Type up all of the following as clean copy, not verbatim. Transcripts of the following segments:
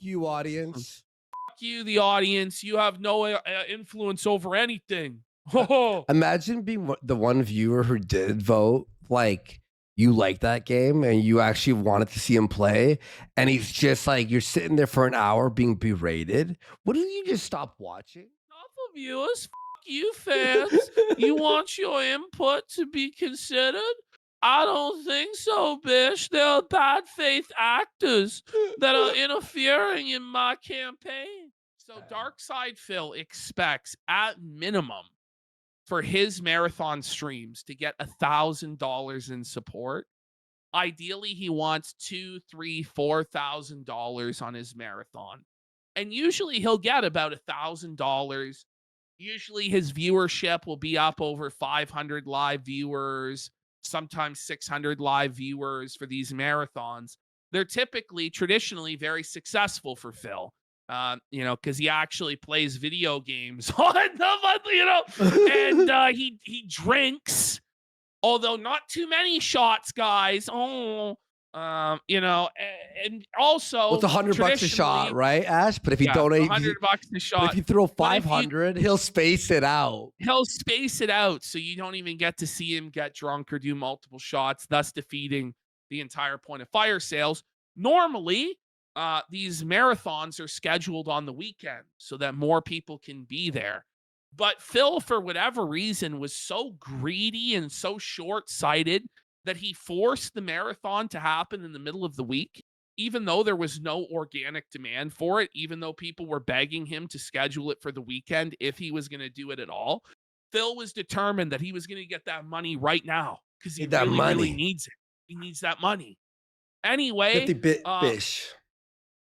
you, audience. Fuck you, the audience. You have no influence over anything. Oh, Imagine being the one viewer who did vote, like, you like that game and you actually wanted to see him play, and he's just like, you're sitting there for an hour being berated. Wouldn't you just stop watching? enough of viewers. Fuck you, fans. You want your input to be considered? I don't think so, bitch. There are bad faith actors that are interfering in my campaign. So Darkside Phil expects at minimum for his marathon streams to get $1,000 in support. Ideally, he wants $2, $3, $4,000 on his marathon. And usually he'll get about $1,000. Usually his viewership will be up over 500 live viewers, sometimes 600 live viewers for these marathons. They're typically traditionally very successful for Phil. Because he actually plays video games on the monthly, and he drinks, although not too many shots, guys. And also, Well, it's $100 a shot, right, Ash? But if you donate, $100 a shot. but if you throw 500, he'll space it out. He'll space it out, so you don't even get to see him get drunk or do multiple shots, thus defeating the entire point of fire sales. Normally, these marathons are scheduled on the weekend so that more people can be there. But Phil, for whatever reason, was so greedy and so short-sighted that he forced the marathon to happen in the middle of the week, even though there was no organic demand for it, even though people were begging him to schedule it for the weekend if he was going to do it at all. Phil was determined that he was going to get that money right now because he really needs it. He needs that money. Anyway, 50 bish.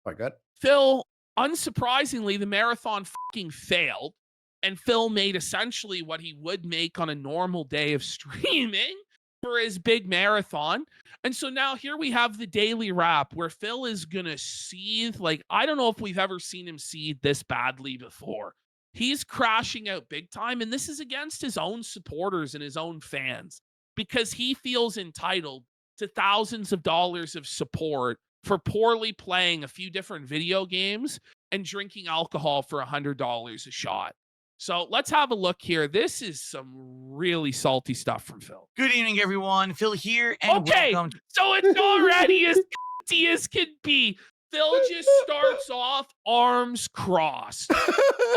My God. Phil, unsurprisingly, the marathon fucking failed. And Phil made essentially what he would make on a normal day of streaming for his big marathon. And so now here we have the daily wrap where Phil is going to seethe. Like, I don't know if we've ever seen him seethe this badly before. He's crashing out big time. And this is against his own supporters and his own fans because he feels entitled to thousands of dollars of support for poorly playing a few different video games and drinking alcohol for $100 a shot. So let's have a look here. This is some really salty stuff from Phil. Good evening, everyone. Phil here. And welcome. So it's already as cutty as can be. Phil just starts off arms crossed.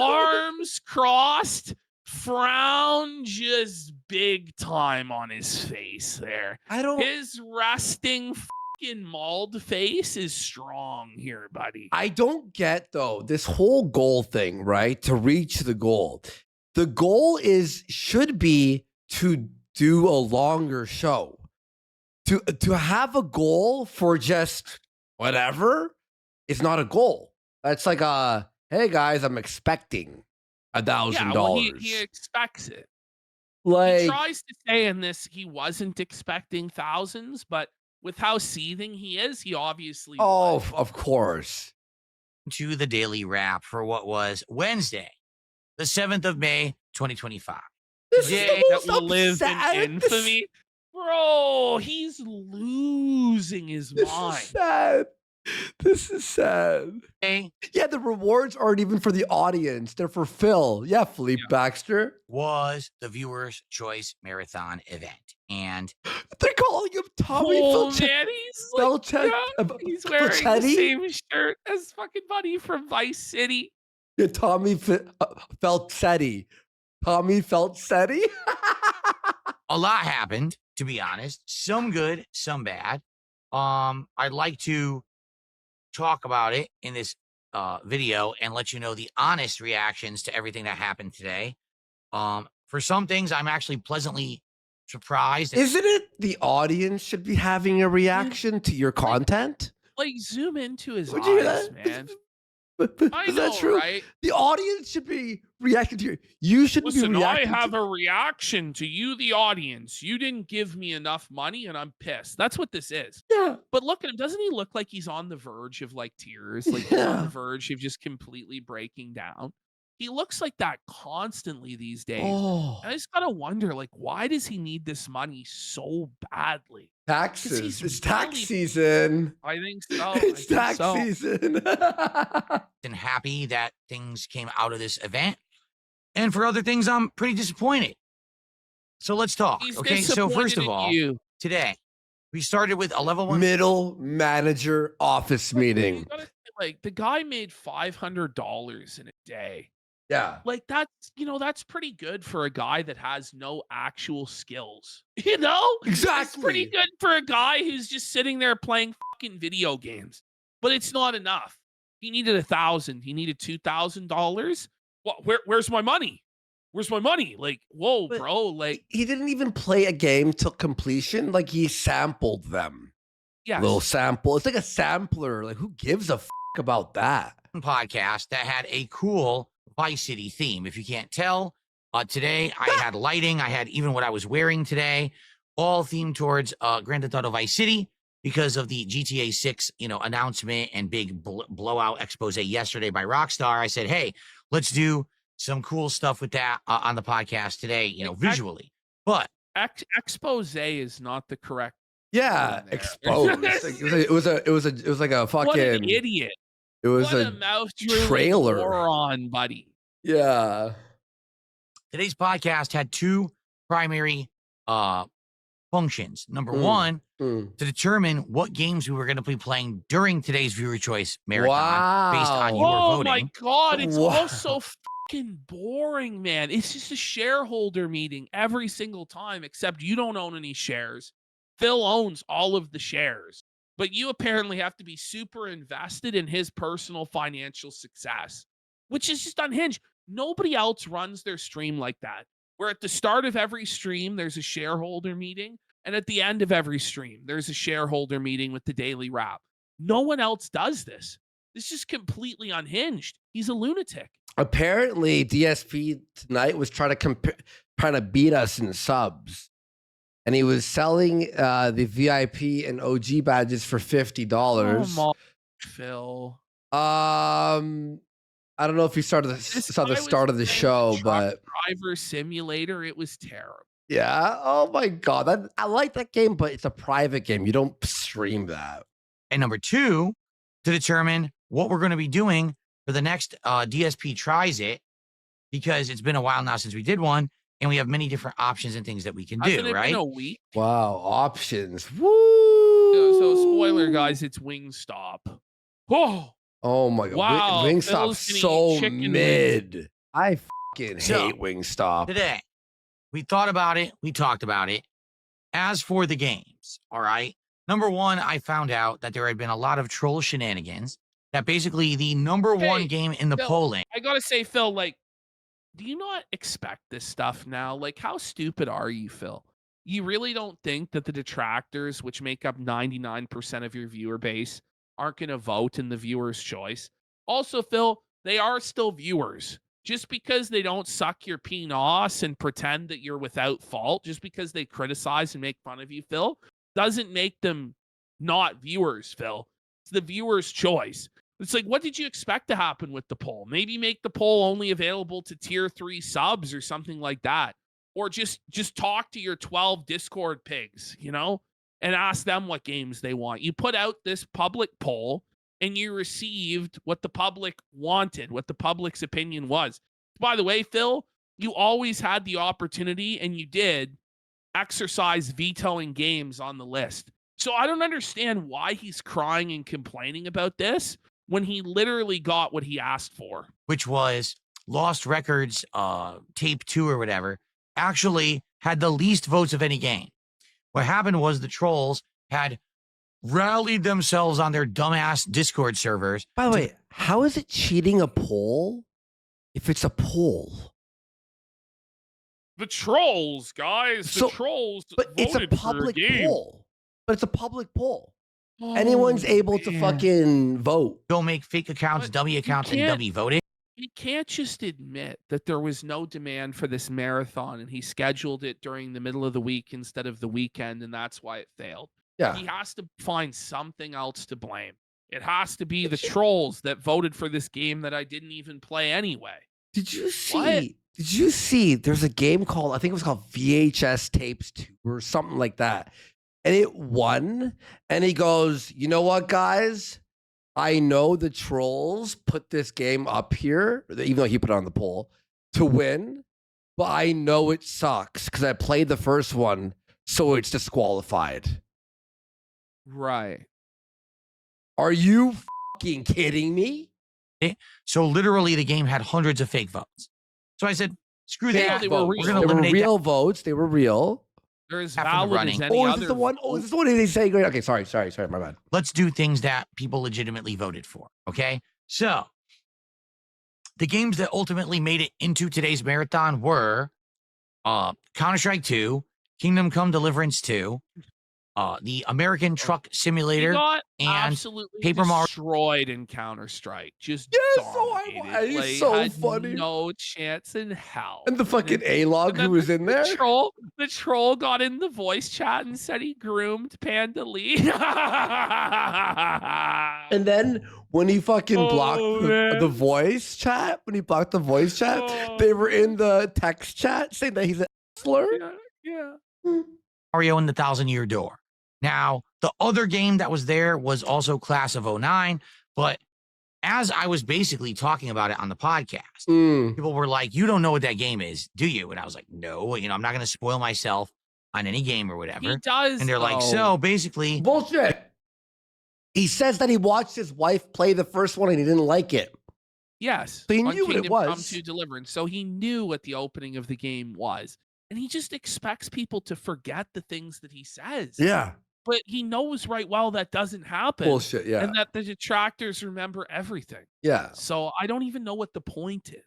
Arms crossed. Frown just big time on his face there. His resting fucking mauled face is strong here, buddy. I don't get, though, this whole goal thing, right? To reach the goal. The goal should be to do a longer show. To have a goal for just whatever is not a goal. That's like hey guys, I'm expecting $1,000. Yeah, well, he expects it. Like, he tries to say in this he wasn't expecting thousands, but with how seething he is, he obviously was. Of course. To the daily wrap for what was Wednesday, the 7th of May, 2025. Today that will live in infamy. Bro, he's losing his mind. Is sad. This is sad. Hey. Yeah, the rewards aren't even for the audience. They're for Phil. Yeah, Philippe Baxter. Was the Viewers' Choice Marathon event. And they're calling him Tommy Felchetti. He's wearing the same shirt as fucking Buddy from Vice City. Yeah, Tommy Felchetti. Tommy Felchetti. A lot happened, to be honest. Some good, some bad. I'd like to talk about it in this video and let you know the honest reactions to everything that happened today. For some things, I'm actually pleasantly surprised. Isn't it the audience should be having a reaction to your content? Like zoom into his eyes, man. Is that true? Right? The audience should be reacting to you. You should be reacting. I have a reaction to you, the audience. You didn't give me enough money, and I'm pissed. That's what this is. Yeah. But look at him. Doesn't he look like he's on the verge of like tears? Like he's on the verge of just completely breaking down. He looks like that constantly these days. Oh, And I just gotta wonder, like, why does he need this money so badly? Because taxes. he's It's tax really season. I think so. I It's think tax so. season. And happy that things came out of this event. And for other things, I'm pretty disappointed. So let's talk. He's Okay. So first disappointed of in all, you. today we started with a level 1 Middle manager office You meeting. gotta say, like, the guy made $500 in a day. Yeah. Like, that's pretty good for a guy that has no actual skills. You know? It's pretty Exactly. good for a guy who's just sitting there playing fucking video games. But it's not enough. He needed 1,000. He needed $2,000. Where's my money? Where's my money? Like, whoa, But bro. Like, he didn't even play a game till completion. Like he sampled them. yes. Little sample. It's like a sampler. Like who gives a about that? podcast that had a cool Vice City theme. If you can't tell, today I had lighting. I had even what I was wearing today, all themed towards Grand Theft Auto Vice City because of the GTA 6, announcement and big blowout expose yesterday by Rockstar. I said, hey, let's do some cool stuff with that on the podcast today, visually. But expose is not the correct. Yeah, term there. exposed. Like, it was like a fucking What an idiot. It was What a a mouth trailer. moron, buddy. Yeah. Today's podcast had two primary functions. Number one, to determine what games we were going to be playing during today's viewer choice marathon based on your voting. Oh my God, it's Wow. all so fucking boring, man. It's just a shareholder meeting every single time, except you don't own any shares. Phil owns all of the shares, but you apparently have to be super invested in his personal financial success, which is just unhinged. Nobody else runs their stream like that, where at the start of every stream, there's a shareholder meeting, and at the end of every stream, there's a shareholder meeting with the daily wrap. No one else does this. This is completely unhinged. He's a lunatic. Apparently, DSP tonight was trying to beat us in subs. And he was selling the VIP and OG badges for $50. Come on, Phil. I don't know if you saw the start of the show, but Driver Simulator, it was terrible. yeah. Oh my God. I like that game, but it's a private game. You don't stream that. And number two, to determine what we're going to be doing for the next DSP Tries It, because it's been a while now since we did one, and we have many different options and things that we can Hasn't do, it right? been a week? Wow. Options. Woo. So spoiler, guys, it's Wingstop. Oh, Oh my God. wow. Wingstop's Phil's so gonna eat chicken mid. wings. I fucking So, hate Wingstop. Today, we thought about it. We talked about it. As for the games, all right. Number one, I found out that there had been a lot of troll shenanigans. That basically the number one game in the Phil, polling. I gotta say, Phil, like, do you not expect this stuff now? Like, how stupid are you, Phil? You really don't think that the detractors, which make up 99% of your viewer base, aren't going to vote in the viewer's choice? Also, Phil, they are still viewers. Just because they don't suck your penis and pretend that you're without fault, just because they criticize and make fun of you, Phil, doesn't make them not viewers, Phil. It's the viewer's choice. It's like, what did you expect to happen with the poll? Maybe make the poll only available to tier 3 subs or something like that. Or just talk to your 12 Discord pigs, and ask them what games they want. You put out this public poll and you received what the public wanted, what the public's opinion was. By the way, Phil, you always had the opportunity, and you did, exercise vetoing games on the list. So I don't understand why he's crying and complaining about this when he literally got what he asked for. Which was Lost Records, Tape 2 or whatever, actually had the least votes of any game. What happened was the trolls had rallied themselves on their dumbass Discord servers. By the way, how is it cheating a poll if it's a poll? The trolls, guys. The trolls. But it's a voted for public game. poll. But it's a public poll. Oh, Anyone's able to man. fucking vote. Don't make fake accounts, But dummy accounts, and can't- dummy voting. He can't just admit that there was no demand for this marathon and he scheduled it during the middle of the week instead of the weekend, and that's why it failed. Yeah. He has to find something else to blame. It has to be the trolls that voted for this game that I didn't even play anyway. Did you see? What? Did you see? There's a game called, I think it was called VHS Tapes 2 or something like that, and it won. And he goes, "You know what, guys? I know the trolls put this game up here, even though he put it on the poll to win, but I know it sucks because I played the first one, so it's disqualified." Right. Are you fucking kidding me? So literally, the game had hundreds of fake votes. So I said, "Screw Fake that. they were We're real. going to They were eliminate that." real votes. They were real. They're as Half of the valid running. as any Oh, is other. this the one? Oh, is this the one they say? Okay, sorry, my bad. Let's do things that people legitimately voted for. Okay. So the games that ultimately made it into today's marathon were Counter-Strike 2, Kingdom Come Deliverance 2, the American Truck He Simulator, got and absolutely Paper Mario. destroyed in Counter-Strike. Just Yes, dominated. he's so had funny. No chance in hell. And the fucking then- A-Log and then who was in there. The troll got in the voice chat and said he groomed Panda Lee. And then when he fucking blocked Oh, the man. voice chat, they were in the text chat saying that he's a slur. yeah. Mario and the Thousand Year Door. Now, the other game that was there was also Class of 09, but as I was basically talking about it on the podcast, people were like, "You don't know what that game is, do you?" And I was like, "No, I'm not going to spoil myself on any game or whatever." He does. And they're like, though. "So basically, Bullshit. He says that he watched his wife play the first one and he didn't like it. Yes. So he on knew what it Kingdom Come was. 2 Deliverance. So he knew what the opening of the game was. And he just expects people to forget the things that he says. Yeah. But he knows right well that doesn't happen. Bullshit. Yeah. And that the detractors remember everything. Yeah. So I don't even know what the point is.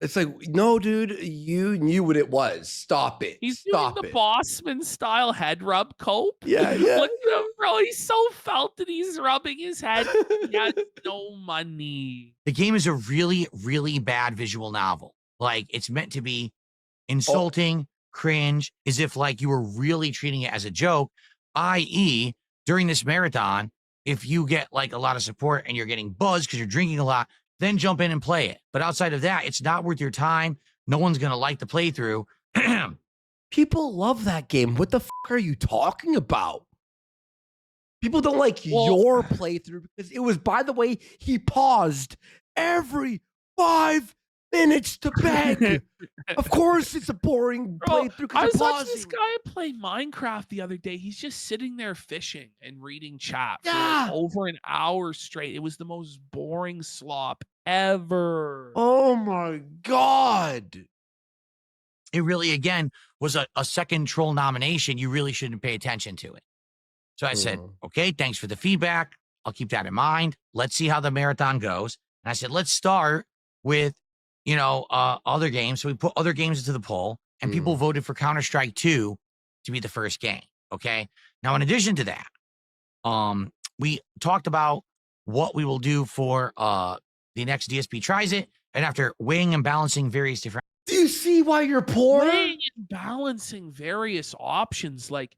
It's like, no, dude, you knew what it was. Stop it. He's Stop doing the it. Bossman style head rub cope. Yeah. Look at him, bro. He's so felt that he's rubbing his head. He has no money. the game is a really, really bad visual novel. Like, it's meant to be insulting, cringe, as if like you were really treating it as a joke, i.e., during this marathon, if you get like a lot of support and you're getting buzzed because you're drinking a lot, then jump in and play it. But outside of that, it's not worth your time. No one's going to like the playthrough. People love that game. What the fuck are you talking about? People don't like your playthrough because it was, by the way, he paused every 5 minutes to beg. Of course, it's a boring Bro, playthrough I because was you're watching this pausing. guy play Minecraft the other day. He's just sitting there fishing and reading chat for Yeah. over an hour straight. It was the most boring slop ever. Oh my God. It really, again, was a second troll nomination. You really shouldn't pay attention to it. So I said, okay, thanks for the feedback. I'll keep that in mind. Let's see how the marathon goes. And I said, let's start with, other games. So we put other games into the poll, and people voted for Counter-Strike 2 to be the first game. Okay. Now, in addition to that, we talked about what we will do for the next DSP tries it. And after weighing and balancing various different. Do you see why you're poor? Weighing and balancing various options, like,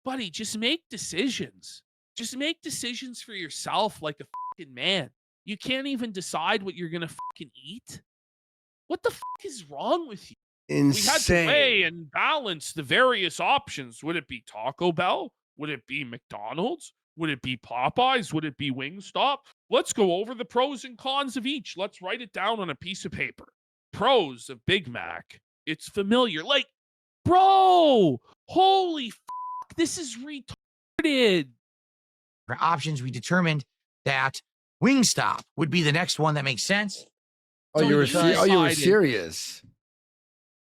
buddy, just make decisions. Just make decisions for yourself like a fucking man. You can't even decide what you're gonna fucking eat. What the fuck is wrong with you? Insane. We had to weigh and balance the various options. Would it be Taco Bell? Would it be McDonald's? Would it be Popeyes? Would it be Wingstop? Let's go over the pros and cons of each. Let's write it down on a piece of paper. Pros of Big Mac. It's familiar. Like, bro, holy fuck, this is retarded. Options, we determined that Wingstop would be the next one that makes sense. Oh, you were decided. serious.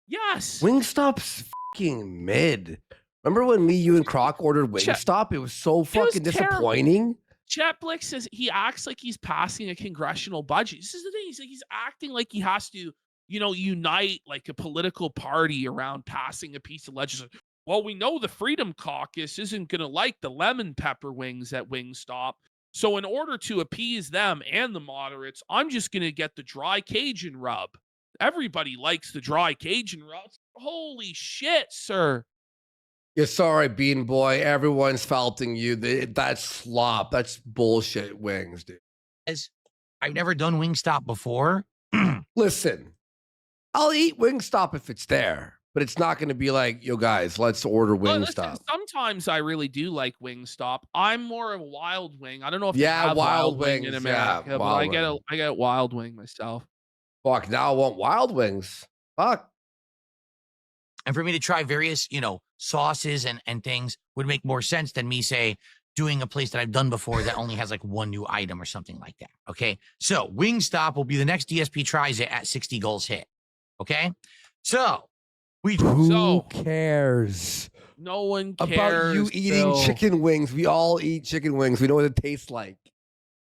Yes. Wingstop's fucking mid. Remember when you and Croc ordered Wingstop? It was so fucking disappointing. Chet Blick says he acts like he's passing a congressional budget. This is the thing. He's acting like he has to, unite like a political party around passing a piece of legislation. Well, we know the Freedom Caucus isn't going to like the lemon pepper wings at Wingstop. So in order to appease them and the moderates, I'm just going to get the dry Cajun rub. Everybody likes the dry Cajun rub. Holy shit, sir. Yeah, sorry, Bean Boy. Everyone's faulting you. That's slop. That's bullshit wings, dude. I've never done Wingstop before. Listen, I'll eat Wingstop if it's there, but it's not going to be like, yo, guys, let's order Well, listen, Wingstop. sometimes I really do like Wingstop. I'm more of a Wild Wing. I don't know if they Yeah, have Wild Wing in Wings, yeah, America, but Wild I get Wild Wing myself. Fuck, now I want Wild Wings. Fuck. And for me to try various, sauces and things would make more sense than me, say, doing a place that I've done before that only has like one new item or something like that. Okay. So Wingstop will be the next DSP tries it at 60 goals hit. Okay. So Who cares No one cares about you eating Phil. chicken wings? We all eat chicken wings. We know what it tastes like.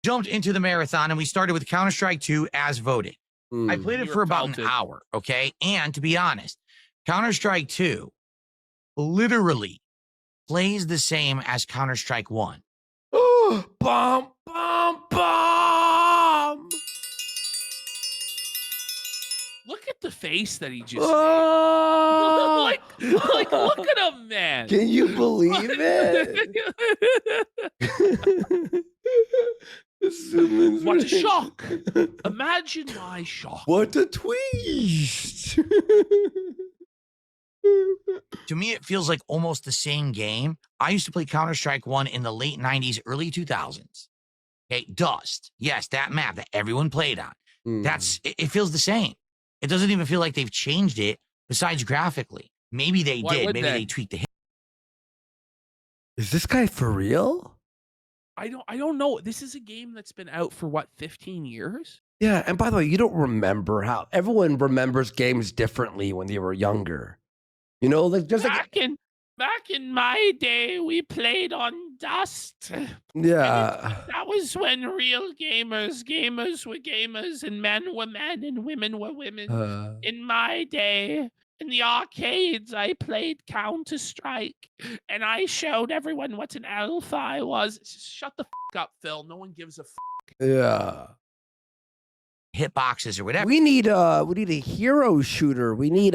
jumped into the marathon and we started with Counter-Strike 2 as voted. I played it You for were about an pelted. hour. Okay. And to be honest, Counter-Strike 2 literally plays the same as Counter-Strike 1. Bomb, bomb, bomb. Look at the face that he just Ah. like look at him, man. Can you believe it? What a shock. Imagine my shock. What a twist. To me, it feels like almost the same game. I used to play Counter-Strike 1 in the late 90s, early 2000s. Okay, Dust. Yes, that map that everyone played on. It feels the same. It doesn't even feel like they've changed it besides graphically. Maybe they Why did. would Maybe they? they tweaked the hit. Is this guy for real? I don't know. This is a game that's been out for what, 15 years? Yeah, and by the way, you don't remember how everyone remembers games differently when they were younger. You know, like just like Back in my day, we played on Dust. yeah. That was when real gamers were gamers, and men were men, and women were women. In my day, in the arcades, I played Counter-Strike, and I showed everyone what an alpha I was. Shut the fuck up, Phil. No one gives a fuck. Yeah. Hitboxes or whatever. We need a hero shooter. We need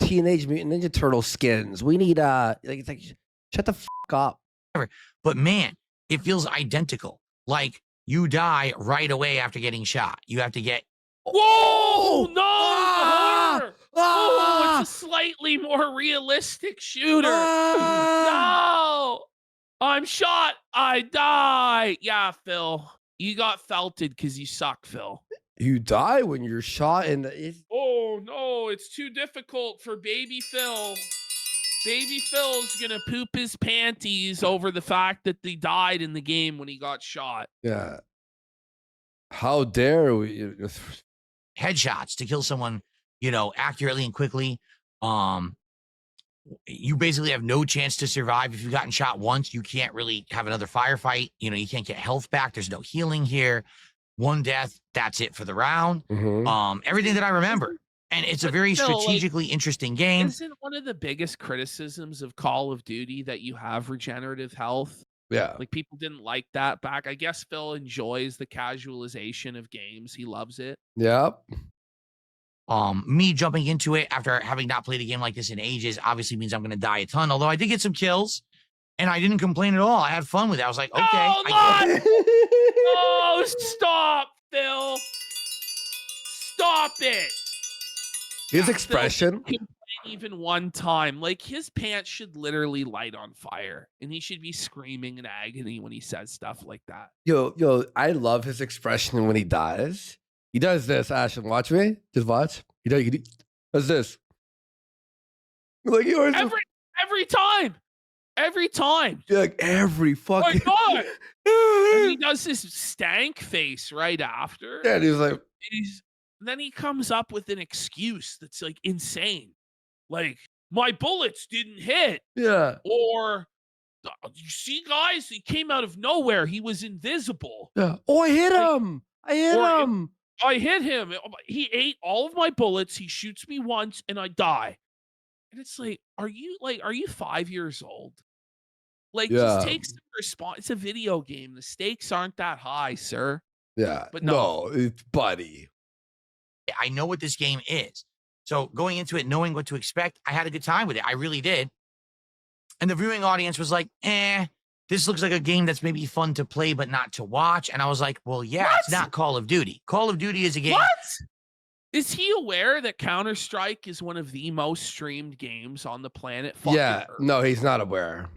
Teenage Mutant Ninja Turtle skins. We need like shut the fuck up. But man, it feels identical. Like you die right away after getting shot. You have to get. Whoa! No! Ah! Horror! Ah! Oh, it's a slightly more realistic shooter. Ah! No! I'm shot. I die. Yeah, Phil. You got felted because you suck, Phil. You die when you're shot in the. Oh, no. It's too difficult for baby Phil. Baby Phil's going to poop his panties over the fact that he died in the game when he got shot. Yeah. How dare we? Headshots to kill someone, accurately and quickly. You basically have no chance to survive. If you've gotten shot once, you can't really have another firefight. You can't get health back. There's no healing here. One death, that's it for the round. Everything that I remember. And it's a very strategically interesting game. Isn't one of the biggest criticisms of Call of Duty that you have regenerative health? Yeah. Like people didn't like that back. I guess Phil enjoys the casualization of games. He loves it. Yep. Me jumping into it after having not played a game like this in ages obviously means I'm going to die a ton. Although I did get some kills and I didn't complain at all. I had fun with it. I was like, okay. Oh, stop, Phil. Stop it. His expression. Phil, even one time, like his pants should literally light on fire and he should be screaming in agony when he says stuff like that. Yo, I love his expression when he dies. He does this, Ashton. Watch me. Just watch. He does this. Like yours. Every time. Like every fucking. Oh my God. And he does this stank face right after. Yeah, and he's like. Then he comes up with an excuse that's like insane. Like, my bullets didn't hit. Yeah. Or, you see, guys, he came out of nowhere. He was invisible. Yeah. Oh, I hit him. I hit him. He ate all of my bullets. He shoots me once and I die. And it's like, are you 5 years old? Like, just take some response. It's a video game. The stakes aren't that high, sir. Yeah. But no, it's buddy. I know what this game is. So going into it, knowing what to expect, I had a good time with it. I really did. And the viewing audience was like, this looks like a game that's maybe fun to play, but not to watch. And I was like, well, yeah, It's not Call of Duty. Call of Duty is a game. What? Is he aware that Counter-Strike is one of the most streamed games on the planet? Yeah, Earth? no, he's not aware.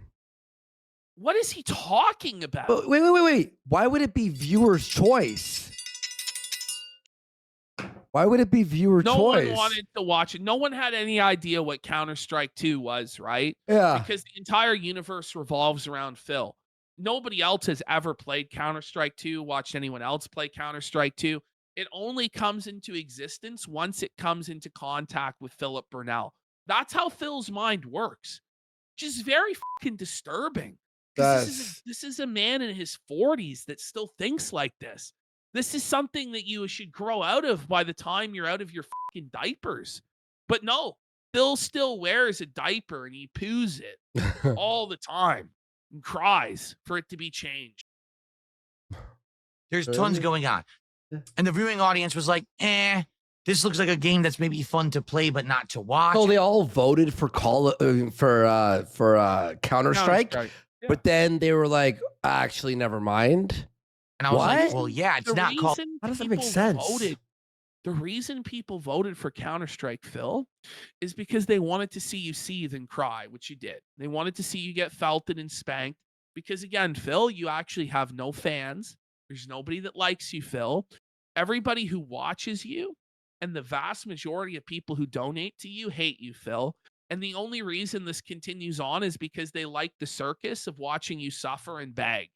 What is he talking about? But wait. Why would it be viewer's choice? Why would it be viewer No choice? one wanted to watch it. No one had any idea what Counter-Strike 2 was, right? Yeah. Because the entire universe revolves around Phil. Nobody else has ever played Counter-Strike 2, watched anyone else play Counter-Strike 2. It only comes into existence once it comes into contact with Philip Burnell. That's how Phil's mind works, which is very fucking disturbing. This is a man in his 40s that still thinks like this. This is something that you should grow out of by the time you're out of your fucking diapers. But no, Phil still wears a diaper and he poos it all the time and cries for it to be changed. There's tons going on. And the viewing audience was like, this looks like a game that's maybe fun to play, but not to watch. So they all voted for Counter-Strike, Yeah. but then they were like, actually, never mind. And I was What? like, well, yeah, it's not called. How does that make sense? The reason people voted for Counter-Strike, Phil, is because they wanted to see you seethe and cry, which you did. They wanted to see you get felted and spanked. Because again, Phil, you actually have no fans. There's nobody that likes you, Phil. Everybody who watches you and the vast majority of people who donate to you hate you, Phil. And the only reason this continues on is because they like the circus of watching you suffer and beg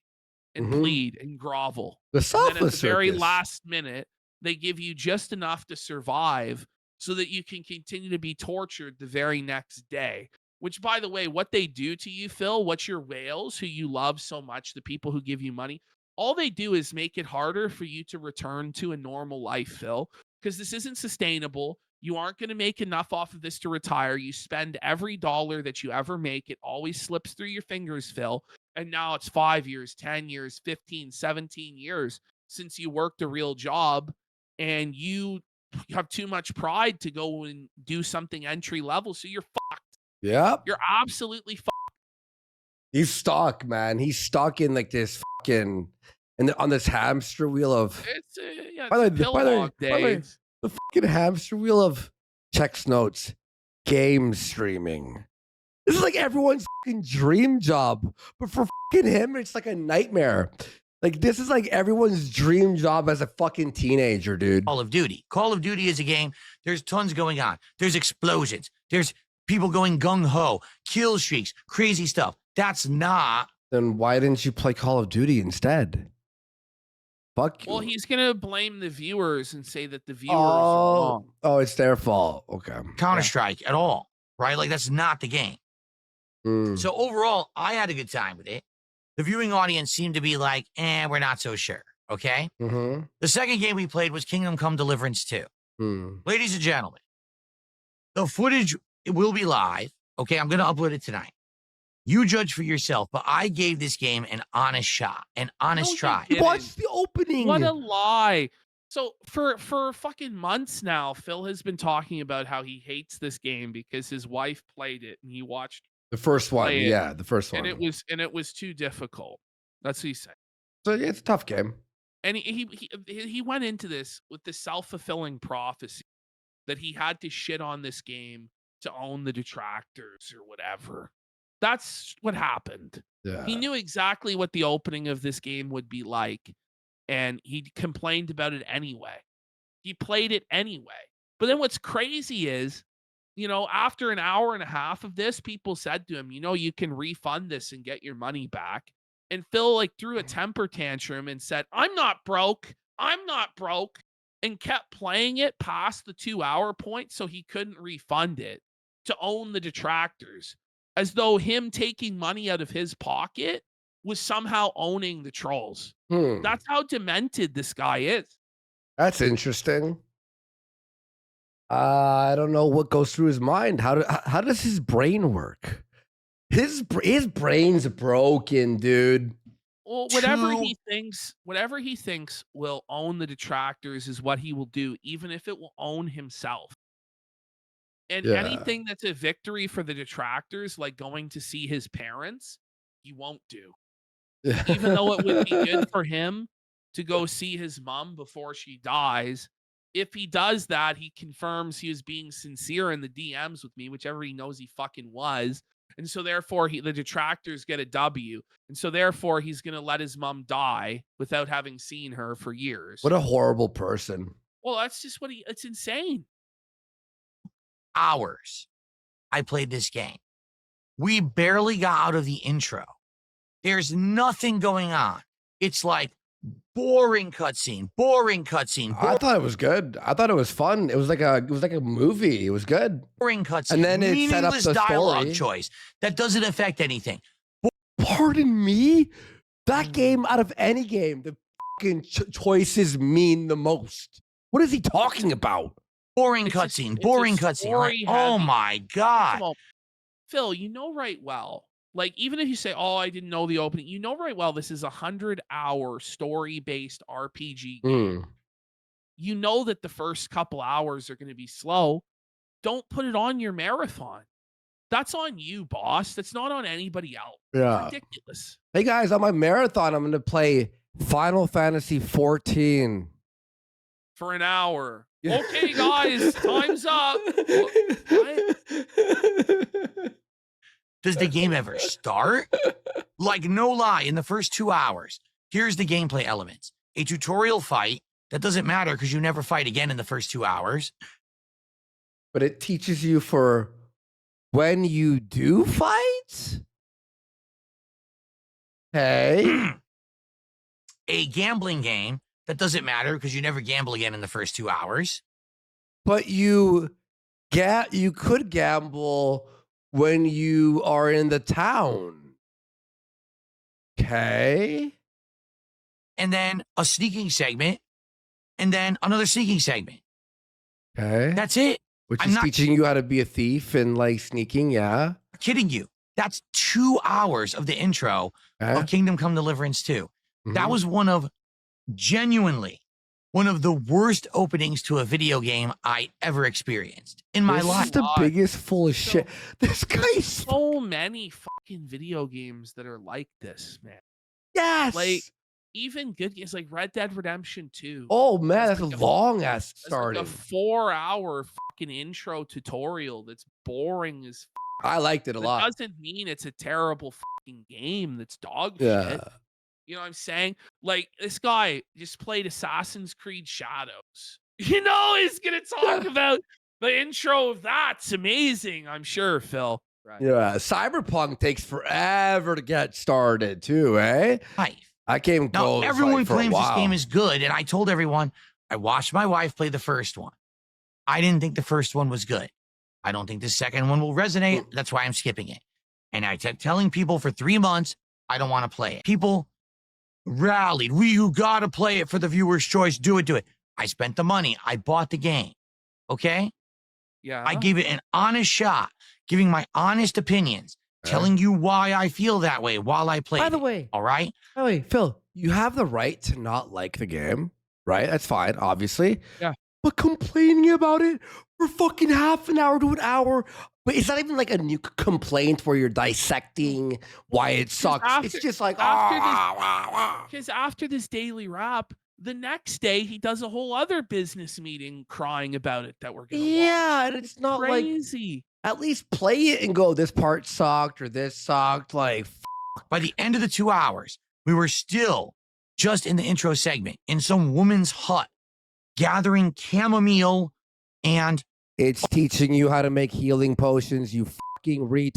and plead and grovel. The And selfless then at the very circus. last minute, they give you just enough to survive so that you can continue to be tortured the very next day. Which, by the way, what they do to you, Phil, what your whales who you love so much, the people who give you money, all they do is make it harder for you to return to a normal life, Phil, because this isn't sustainable. You aren't going to make enough off of this to retire. You spend every dollar that you ever make. It always slips through your fingers, Phil. And now it's 5 years, 10 years, 15, 17 years since you worked a real job, and you have too much pride to go and do something entry level. So you're fucked. Yep. You're absolutely fucked. He's stuck, man. He's stuck in like this fucking on this hamster wheel of It's By the way, pill by the way, log by the way, days. the fucking hamster wheel of checks notes, game streaming. This is like everyone's fucking dream job, but for fucking him, it's like a nightmare. Like this is like everyone's dream job as a fucking teenager, dude. Call of Duty. Call of Duty is a game. There's tons going on. There's explosions. There's people going gung-ho, kill streaks, crazy stuff. That's not. Then why didn't you play Call of Duty instead? Fuck you. Well, he's gonna blame the viewers and say that the viewers are wrong. Oh, it's their fault. Okay. Counter-Strike at all, right? Like, that's not the game. Mm. So overall, I had a good time with it. The viewing audience seemed to be like, we're not so sure, okay? Mm-hmm. The second game we played was Kingdom Come Deliverance 2. Mm. Ladies and gentlemen, the footage will be live, okay? I'm going to upload it tonight. You judge for yourself, but I gave this game an honest shot, an honest you try. didn't. Watch the opening. What a lie. So for fucking months now, Phil has been talking about how he hates this game because his wife played it and he watched The first one. play it, Yeah, the first one. and it was too difficult. That's what he said. So yeah, it's a tough game. And he went into this with the self-fulfilling prophecy that he had to shit on this game to own the detractors or whatever. That's what happened. Yeah. He knew exactly what the opening of this game would be like, and he complained about it anyway. He played it anyway. But then what's crazy is, after an hour and a half of this, people said to him, you can refund this and get your money back. And Phil threw a temper tantrum and said, I'm not broke, and kept playing it past the 2-hour point so he couldn't refund it to own the detractors, as though him taking money out of his pocket was somehow owning the trolls. That's how demented this guy is. That's interesting. I don't know what goes through his mind. How does his brain work? His brain's broken, dude. Well, whatever he thinks will own the detractors is what he will do, even if it will own himself. And anything that's a victory for the detractors, like going to see his parents, he won't do. Even though it would be good for him to go see his mom before she dies, if he does that, he confirms he was being sincere in the DMs with me, which everybody knows he fucking was. And so therefore the detractors get a W. And so therefore he's going to let his mom die without having seen her for years. What a horrible person. Well, that's just it's insane. Hours I played this game. We barely got out of the intro. There's nothing going on. It's like boring cutscene. I thought it was good. I thought it was fun. It was like a movie. It was good. Boring cutscene. And then it set up meaningless the dialogue story. choice that doesn't affect anything. Pardon me? That game, out of any game, the fucking choices mean the most. What is he talking about? Boring It's cutscene. a Boring cutscene. Like, oh story-heavy- my God. Come on. Phil, you know right well. Like, even if you say, oh, I didn't know the opening, you know right well this is a 100-hour story-based RPG game. You know that the first couple hours are going to be slow. Don't put it on your marathon. That's on you, boss. That's not on anybody else. Yeah. It's ridiculous. Hey guys, on my marathon, I'm going to play Final Fantasy 14. For an hour. Okay, guys, time's up. What? Does the game ever start? Like, no lie, in the first 2 hours, here's the gameplay elements. A tutorial fight that doesn't matter because you never fight again in the first 2 hours. But it teaches you for when you do fight? Hey. A gambling game that doesn't matter because you never gamble again in the first 2 hours. But you could gamble when you are in the town. Okay. And then a sneaking segment. And then another sneaking segment. Okay. That's it. Which I'm is not teaching you how to be a thief and like sneaking, yeah. kidding you. That's 2 hours of the intro Okay. of Kingdom Come Deliverance 2. That Mhm. was genuinely one of the worst openings to a video game I ever experienced in my This life. is the biggest full of So- shit. This guy's So many fucking video games that are like this, man. yes. Like, even good games like Red Dead Redemption 2. Oh man, That's that's like a long ass It's like starting. a 4-hour fucking intro tutorial that's boring as I liked it a That lot. doesn't mean it's a terrible fucking game that's dog Yeah. shit. You know what I'm saying? Like, this guy just played Assassin's Creed Shadows. You know, he's gonna talk about the intro of that. It's amazing, I'm sure, Phil. Right. Yeah. Cyberpunk takes forever to get started too, eh? Life. That game Now, goes everyone like, for a claims this game while. is good, and I told everyone, I watched my wife play the first one. I didn't think the first one was good. I don't think the second one will resonate. That's why I'm skipping it. And I kept telling people for 3 months, I don't want to play it. People rallied. You got to play it for the viewer's choice. Do it. I spent the money. I bought the game. Okay? Yeah. I gave it an honest shot, giving my honest opinions, Okay. telling you why I feel that way while I play By the it. way, All right? Phil, you have the right to not like the game, right? That's fine, obviously. Yeah. But complaining about it for fucking half an hour to an hour, but it's not even like a new complaint where you're dissecting why it sucks. It's after- just like Because after this daily wrap, the next day he does a whole other business meeting crying about it that we're gonna watch. yeah, and it's not like Crazy. at least play it and go, this part sucked or this sucked. Like By the end of the 2 hours, we were still just in the intro segment in some woman's hut, gathering chamomile and it's teaching you how to make healing potions, you fucking read.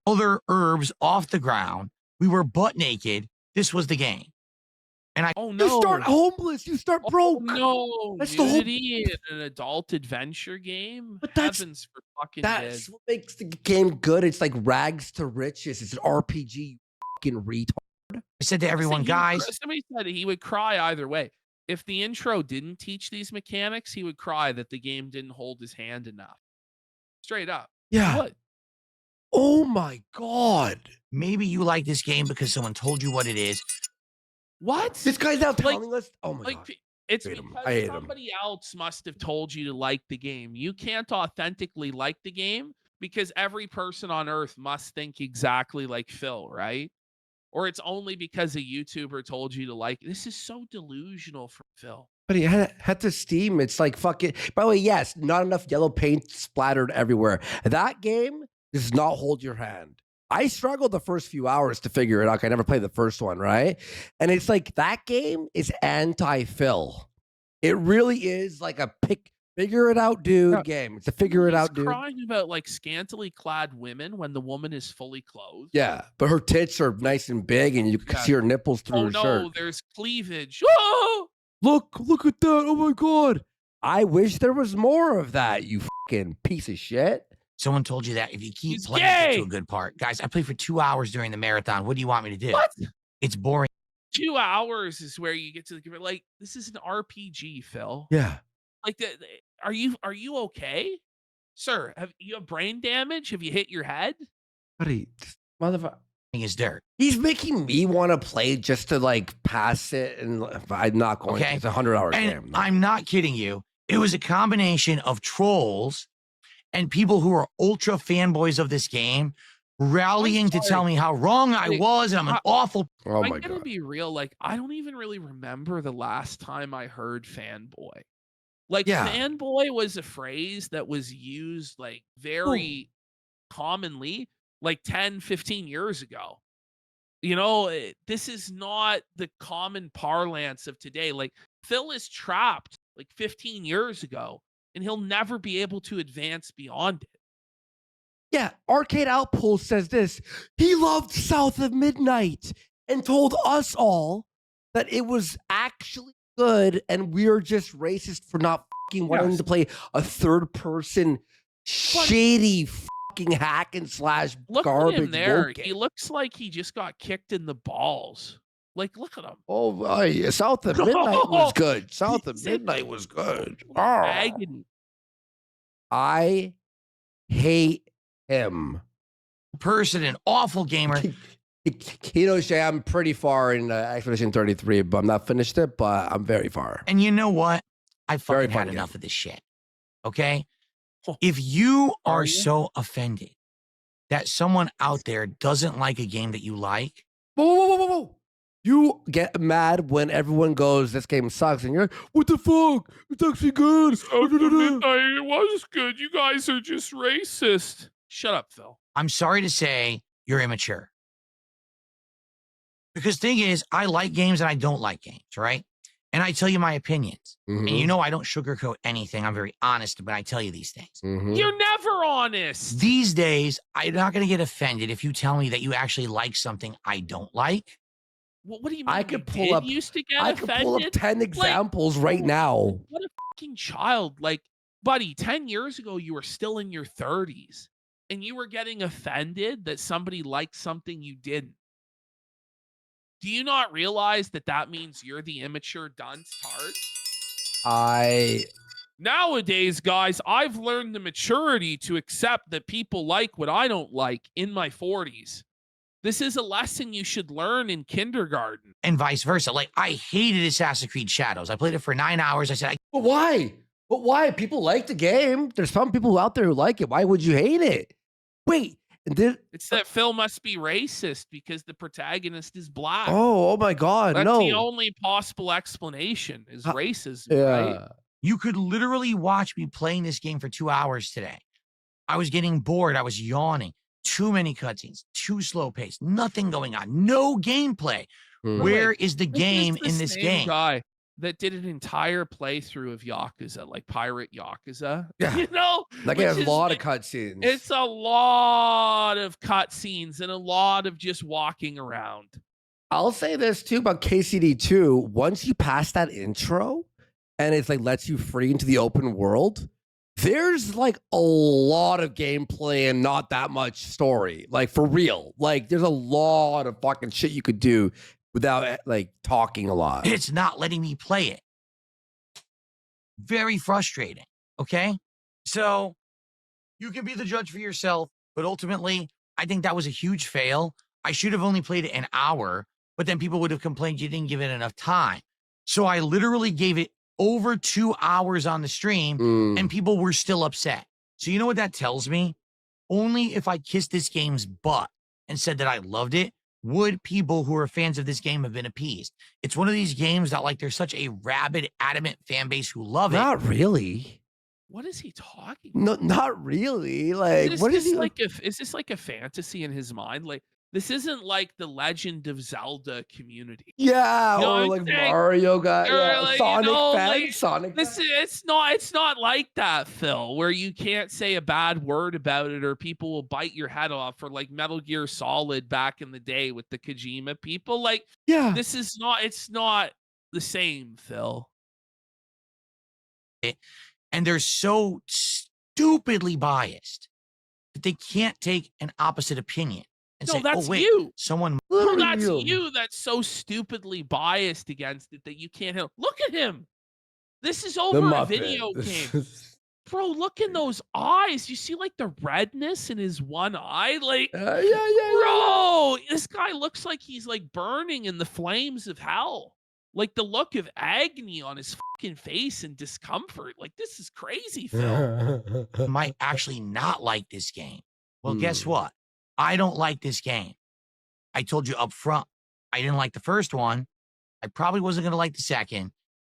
other herbs off the ground. We were butt naked. This was the game. Oh You no. start homeless, you start Oh, broke. no. That's the whole- Nudity in an adult adventure game. But that's- Heavens for fucking That's dead. what makes the game good. It's like rags to riches. It's an RPG, you fucking retard. I said to everyone, guys, Somebody said he would cry either way. If the intro didn't teach these mechanics, he would cry that the game didn't hold his hand enough. Straight up. Yeah. What? Oh my god. maybe you like this game because someone told you what it is. What? This guy's now telling us. Oh my god. It's Hate him. because I hate him. somebody else must have told you to like the game. You can't authentically like the game because every person on earth must think exactly like Phil, right? Or it's only because a YouTuber told you to like. This is so delusional for Phil. But he had to Steam. It's like fucking. By the way, yes, not enough yellow paint splattered everywhere. That game does not hold your hand. I struggled the first few hours to figure it out. I never played the first one, right? And it's like that game is anti-Phil. It really is like a figure it out, dude game. It's a figure it out, dude. Crying about like scantily clad women when the woman is fully clothed. Yeah, but her tits are nice and big, and you can see her nipples through her shirt. Oh no, there's cleavage. Oh! Look at that. Oh my God. I wish there was more of that, you fucking piece of shit. Someone told you that if you keep playing to a good part. Guys, I played for 2 hours during the marathon. What do you want me to do? What? It's boring. 2 hours is where you get to the like. This is an RPG, Phil. Yeah. Like, are you okay, sir? Have you have brain damage? Have you hit your head? Buddy, motherfucker. Is dirt. He's making me want to play just to like pass it, and I'm not going to. It's a 100-hour game. No. I'm not kidding you. It was a combination of trolls and people who are ultra fanboys of this game rallying to tell me how wrong I was, and I'm an awful. Oh my God. I'm gonna be real. Like, I don't even really remember the last time I heard fanboy. Like, fanboy was a phrase that was used like very commonly like 10, 15 years ago. You know, this is not the common parlance of today. Like, Phil is trapped like 15 years ago, and he'll never be able to advance beyond it. Yeah, Arcade Outpost says this. He loved South of Midnight and told us all that it was actually good, and we're just racist for not fucking wanting to play a third-person shady fucking hack and slash garbage. Look at him there. Game. He looks like he just got kicked in the balls. Like, look at him. Oh, South of Midnight was good. South of Midnight was good. Agony. I hate him. Person, an awful gamer. You know, Shay, I'm pretty far in Expedition 33, but I'm not finished it, but I'm very far. And you know what? I fucking had enough of this shit. Okay? If you are so offended that someone out there doesn't like a game that you like. Whoa. You get mad when everyone goes, this game sucks, and you're like, what the fuck? It's actually good. It was good. You guys are just racist. Shut up, Phil. I'm sorry to say you're immature. Because thing is, I like games and I don't like games, right? And I tell you my opinions. And you know I don't sugarcoat anything. I'm very honest when I tell you these things. You're never honest. These days, I'm not going to get offended if you tell me that you actually like something I don't like. What do you mean? I could pull up. Used to get I offended? could pull up 10 examples right now. What a fucking child! Like, buddy, 10 years ago, you were still in your 30s, and you were getting offended that somebody liked something you didn't. Do you not realize that that means you're the immature dunce tart? Nowadays, guys, I've learned the maturity to accept that people like what I don't like in my 40s. This is a lesson you should learn in kindergarten. And vice versa. Like, I hated Assassin's Creed Shadows. I played it for 9 hours. I said, But why? People like the game. There's some people out there who like it. Why would you hate it? Wait. It's that Phil must be racist because the protagonist is black. Oh my God, That's no. the only possible explanation is racism, right? You could literally watch me playing this game for 2 hours today. I was getting bored. I was yawning. Too many cutscenes, too slow pace, nothing going on, no gameplay. Where is the game in this game? Guy that did an entire playthrough of Yakuza, like Pirate Yakuza. Yeah. You know? That game has a lot of cutscenes. It's a lot of cutscenes and a lot of just walking around. I'll say this too about KCD2. Once you pass that intro and it's like lets you free into the open world, there's like a lot of gameplay and not that much story. Like, for real. Like, there's a lot of fucking shit you could do without like talking a lot. It's not letting me play it. Very frustrating. Okay? So you can be the judge for yourself, but ultimately, I think that was a huge fail. I should have only played it an hour, but then people would have complained you didn't give it enough time. So I literally gave it over 2 hours on the stream, and people were still upset. So you know what that tells me? Only if I kissed this game's butt and said that I loved it would people who are fans of this game have been appeased? It's one of these games that, like, there's such a rabid, adamant fan base who love it. Not really. What is he talking? No, not really. Like, what is he like? Is this like a fantasy in his mind? Like, this isn't like the Legend of Zelda community. Yeah, You know or what like I'm saying? Mario guy. Or Yeah, like, Sonic fan. like, Sonic this fan. it's not like that, Phil, where you can't say a bad word about it or people will bite your head off, or like Metal Gear Solid back in the day with the Kojima people. Like, Yeah. this is not, it's not the same, Phil. And they're so stupidly biased that they can't take an opposite opinion and No, say, that's oh, wait, you. someone. No, Literally that's you. you that's so stupidly biased against it that you can't help. Look at him. This is The over a Muppet. video This game. is- Bro, look in those eyes. You see like the redness in his one eye? Like, yeah. bro, this guy looks like he's like burning in the flames of hell. Like the look of agony on his fucking face and discomfort. Like, this is crazy, Phil. Might actually not like this game. Well, guess Hmm. what? I don't like this game. I told you up front, I didn't like the first one. I probably wasn't going to like the second.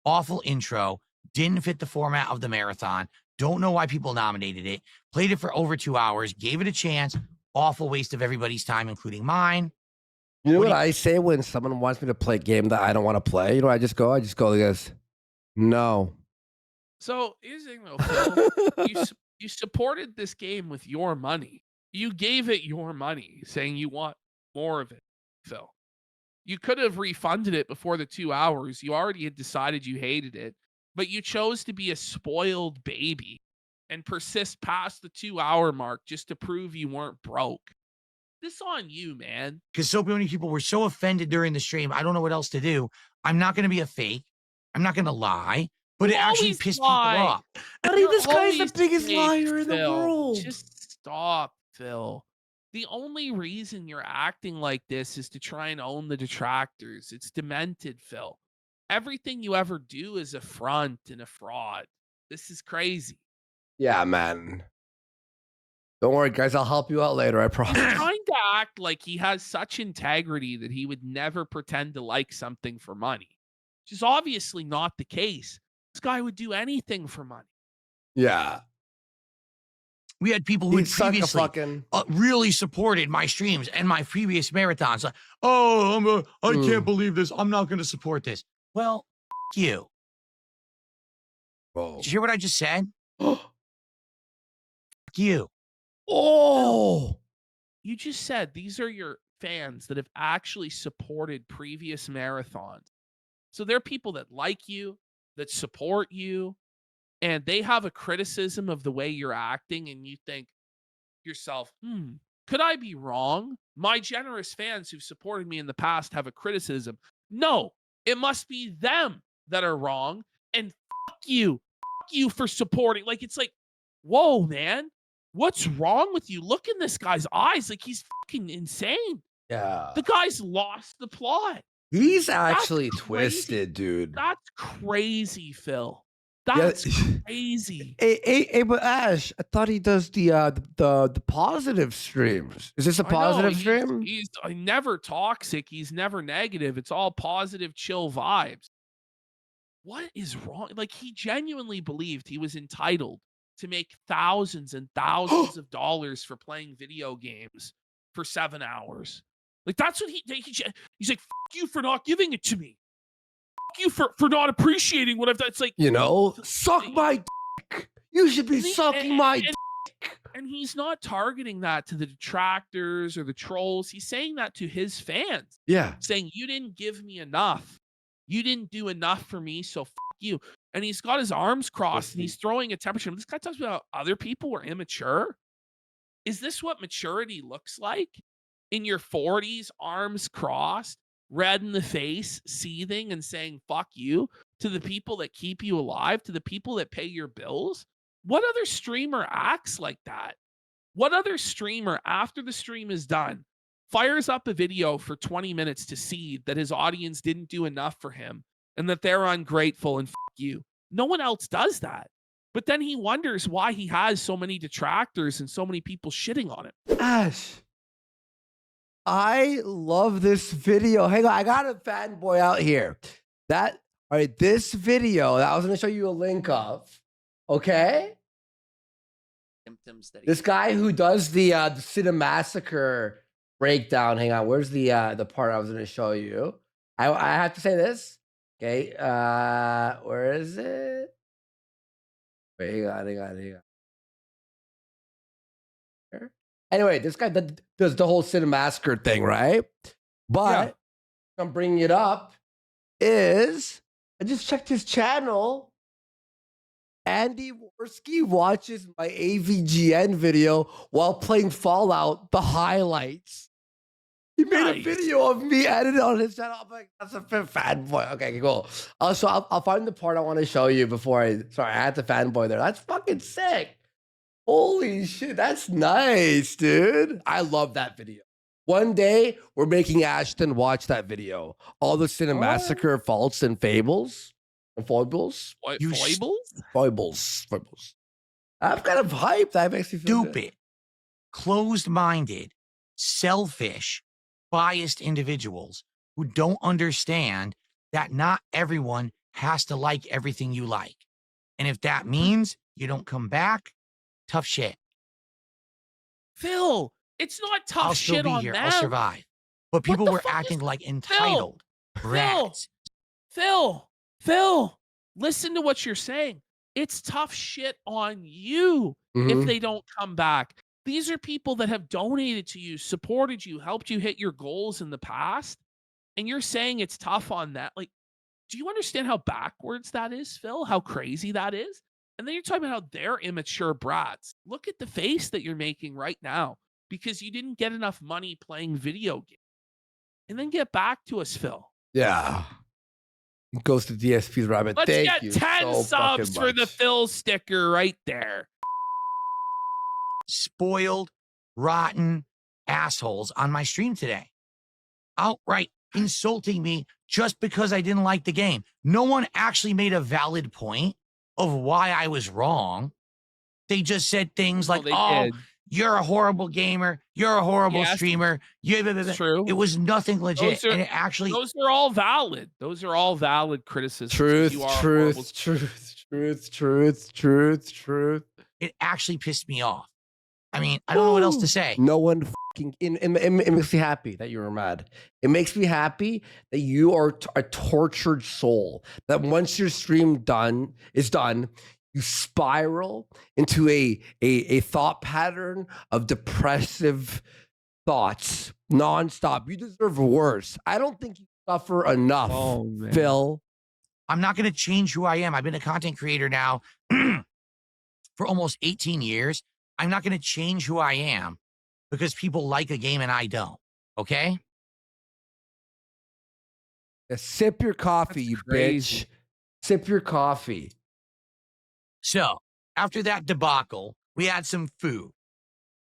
Awful intro. Didn't fit the format of the marathon. Don't know why people nominated it. Played it for over 2 hours. Gave it a chance. Awful waste of everybody's time, including mine. You know What what do I say when someone wants me to play a game that I don't want to play? You know, I just go like this. No. So here's the thing though, Phil. You supported this game with your money. You gave it your money, saying you want more of it, Phil. You could have refunded it before the 2 hours. You already had decided you hated it, but you chose to be a spoiled baby and persist past the 2 hour mark just to prove you weren't broke. This on you, man. Because so many people were so offended during the stream. I don't know what else to do. I'm not going to be a fake. I'm not going to lie. But You it actually always pissed lie. people off. Buddy, You're this guy's the always biggest fake, liar in the Phil. world. Just stop, Phil. The only reason you're acting like this is to try and own the detractors. It's demented, Phil. Everything you ever do is a front and a fraud. This is crazy. Yeah, man. Don't worry, guys. I'll help you out later. I He's promise. trying to act like he has such integrity that he would never pretend to like something for money, which is obviously not the case. This guy would do anything for money. Yeah. We had people who had He'd suck a previously fucking. really supported my streams and my previous marathons. Like, oh, I can't believe this. I'm not going to support this. Well, f- you. Whoa. Did you hear what I just said? F- you. Oh. You just said these are your fans that have actually supported previous marathons. So they're people that like you, that support you, and they have a criticism of the way you're acting, and you think yourself, could I be wrong? My generous fans who've supported me in the past have a criticism. No, it must be them that are wrong, and fuck you for supporting. Like, it's like, whoa, man. What's wrong with you? Look in this guy's eyes. Like, he's fucking insane. Yeah. The guy's lost the plot. He's actually crazy. twisted, dude. That's crazy, Phil. Yeah. That's crazy. Hey, but Ash, I thought he does the positive streams. Is this a I know, positive stream? He's never toxic. He's never negative. It's all positive, chill vibes. What is wrong? Like, he genuinely believed he was entitled to make thousands and thousands of dollars for playing video games for 7 hours. Like, that's what he's like, fuck you for not giving it to me. Fuck you for not appreciating what I've done. It's like, You know, suck my dick. You should be sucking my dick. And he's not targeting that to the detractors or the trolls. He's saying that to his fans, Yeah. saying, you didn't give me enough. You didn't do enough for me, so fuck you. And he's got his arms crossed and he's throwing a temperature. This guy talks about other people were immature. Is this what maturity looks like? In your 40s, arms crossed, red in the face, seething and saying fuck you to the people that keep you alive, to the people that pay your bills? What other streamer acts like that? What other streamer, after the stream is done, fires up a video for 20 minutes to Syde that his audience didn't do enough for him and that they're ungrateful and fuck you? No one else does that. But then he wonders why he has so many detractors and so many people shitting on him. Ash, I love this video. Hang on, I got a fanboy out here. All right, this video that I was gonna show you a link of. Okay, Symptoms that this guy who does the Syde Massacre breakdown. Hang on, where's the part I was gonna show you? I have to say this. Okay, where is it? Wait, hang on. Here. Anyway, this guy does the whole Syde Massacre thing, right? But I'm bringing it up is I just checked his channel. Andy Worski watches my AVGN video while playing Fallout, the highlights. He made a video of me edited on his channel. I'm like, that's a fanboy. Okay, cool. Also, I'll find the part I want to show you before I had the fanboy there. That's fucking sick. Holy shit, that's nice, dude. I love that video. One day, we're making Ashton watch that video. All the Syde Massacre faults and fables. And foibles. Foibles. I'm kind of hyped. That makes me feel Stupid, closed-minded, selfish, biased individuals who don't understand that not everyone has to like everything you like. And if that means you don't come back, tough shit. Phil, it's not tough I'll still shit be on here. them. I'll survive. But people the were fuck acting is- like entitled brats. Phil, listen to what you're saying. It's tough shit on you if they don't come back. These are people that have donated to you, supported you, helped you hit your goals in the past. And you're saying it's tough on that. Like, do you understand how backwards that is, Phil? How crazy that is? And then you're talking about how they're immature brats. Look at the face that you're making right now because you didn't get enough money playing video games. And then get back to us, Phil. Yeah. It goes to DSP's Rabbit. Let's Thank get you 10 so subs for the much. Phil sticker right there. Spoiled, rotten assholes on my stream today. Outright insulting me just because I didn't like the game. No one actually made a valid point of why I was wrong. They just said things like, oh, you're a horrible gamer. You're a horrible streamer. It's true. It was nothing legit. And it actually... Those are all valid. Those are all valid criticisms. Truth. It actually pissed me off. I mean, I don't know what else to say. No one fucking... It makes me happy that you were mad. It makes me happy that you are a tortured soul. That once your stream is done, you spiral into a thought pattern of depressive thoughts nonstop. You deserve worse. I don't think you suffer enough, Phil. I'm not going to change who I am. I've been a content creator now for almost 18 years. I'm not going to change who I am because people like a game and I don't. Okay? Yeah, sip your coffee, you bitch. Sip your coffee. So, after that debacle, we had some food.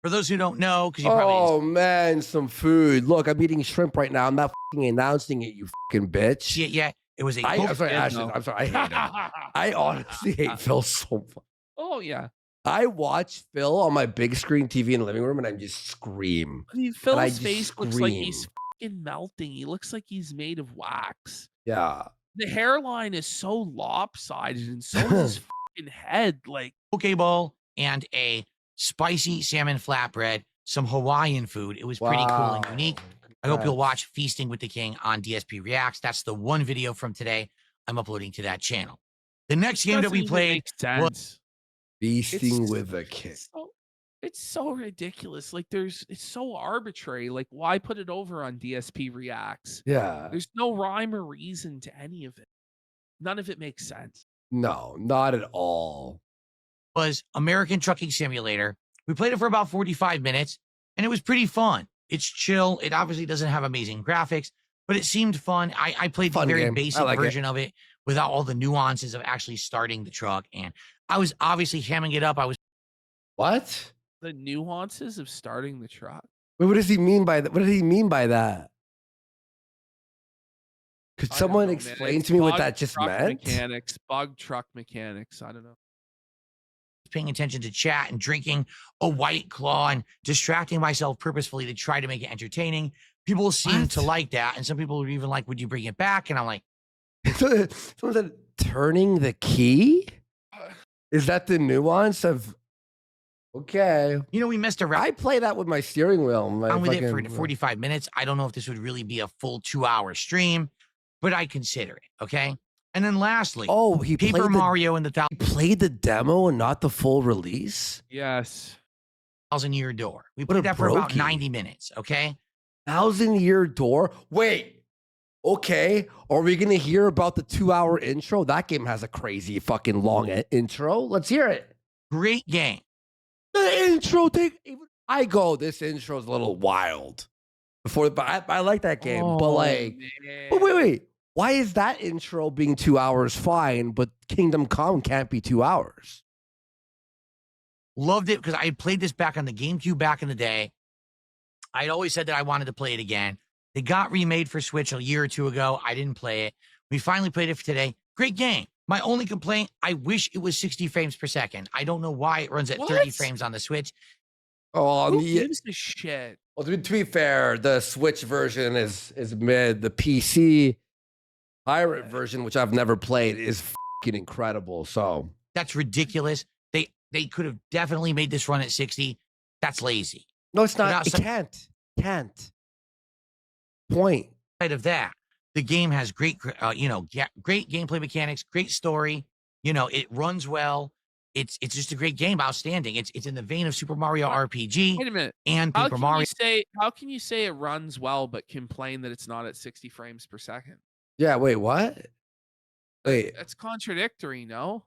For those who don't know, because you probably... man, some food. Look, I'm eating shrimp right now. I'm not fucking announcing it, you fucking bitch. Yeah. It was a... I'm sorry, Ashton. I'm sorry. I hate him. I honestly hate Phil so much. Oh, yeah. I watch Phil on my big screen TV in the living room and I just scream. I mean, Phil's face looks like he's fucking melting. He looks like he's made of wax. Yeah. The hairline is so lopsided and so is his fucking head. Like, Pokeball and a spicy salmon flatbread, some Hawaiian food. It was pretty cool and unique. I hope you'll watch Feasting with the King on DSP Reacts. That's the one video from today I'm uploading to that channel. The next game that we played was Feasting with the King. It's so ridiculous. Like, it's so arbitrary. Like, why put it over on DSP Reacts? Yeah. There's no rhyme or reason to any of it. None of it makes sense. No, not at all. Was American Trucking Simulator. We played it for about 45 minutes, and it was pretty fun. It's chill. It obviously doesn't have amazing graphics, but it seemed fun. I played the very basic version of it without all the nuances of actually starting the truck, and I was obviously hamming it up. What? The nuances of starting the truck? Wait, what does he mean by that? What did he mean by that? Could someone explain to me what that just meant? Bug truck mechanics. I don't know. paying attention to chat and drinking a White Claw and distracting myself purposefully to try to make it entertaining. People seem to What? like that. And some people are even like, would you bring it back? And I'm like, Someone said turning the key? Is that the nuance of okay? you know, we messed around I play that with my steering wheel. My with it for fucking- 45 minutes. I don't know if this would really be a full 2-hour stream, but I consider it. Okay. And then lastly, Oh, he Paper played the, Mario and the he played the demo and not the full release? Yes. 1,000-Year Door. We What a played that for about brokey. 90 minutes. Okay. 1,000-Year Door? Wait. Okay. Are we going to hear about the 2-hour intro? That game has a crazy fucking long intro. Let's hear it. Great game. The intro I go, this intro's a little wild. But I like that game. But like, but wait. Why is that intro being 2 hours fine, but Kingdom Come can't be 2 hours? Loved it because I played this back on the GameCube back in the day. I'd always said that I wanted to play it again. It got remade for Switch a year or two ago. I didn't play it. We finally played it for today. Great game. My only complaint, I wish it was 60 frames per second. I don't know why it runs at 30 What? frames on the Switch. Oh, Who gives a shit? well, to be fair, the Switch version is mid. The PC pirate version, which I've never played, is fucking incredible. So That's ridiculous. They could have definitely made this run at 60. That's lazy. no, it's not. Without It some- can't. Point. Outside of that, the game has great, great gameplay mechanics, great story. You know, it runs well. It's just a great game, outstanding. It's in the vein of Super Mario RPG Wait a minute. and How Paper can Mario. how can you say it runs well but complain that it's not at 60 frames per second? Yeah. Wait. What? Wait. That's contradictory, no?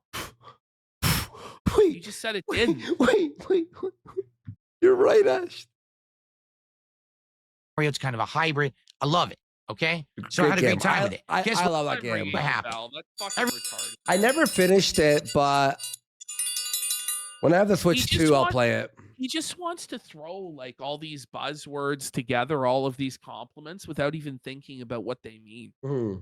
Wait. You just said it didn't. Wait. You're right, Ash. It's kind of a hybrid. I love it. Okay, so I had a Great great time game. with it. I Guess what? love that I'm game. ringing What the happened? bell. That's fucking retarded. I never finished it, but when I have the Switch just 2, I'll want- play it. He just wants to throw like all these buzzwords together, all of these compliments without even thinking about what they mean. Mhm.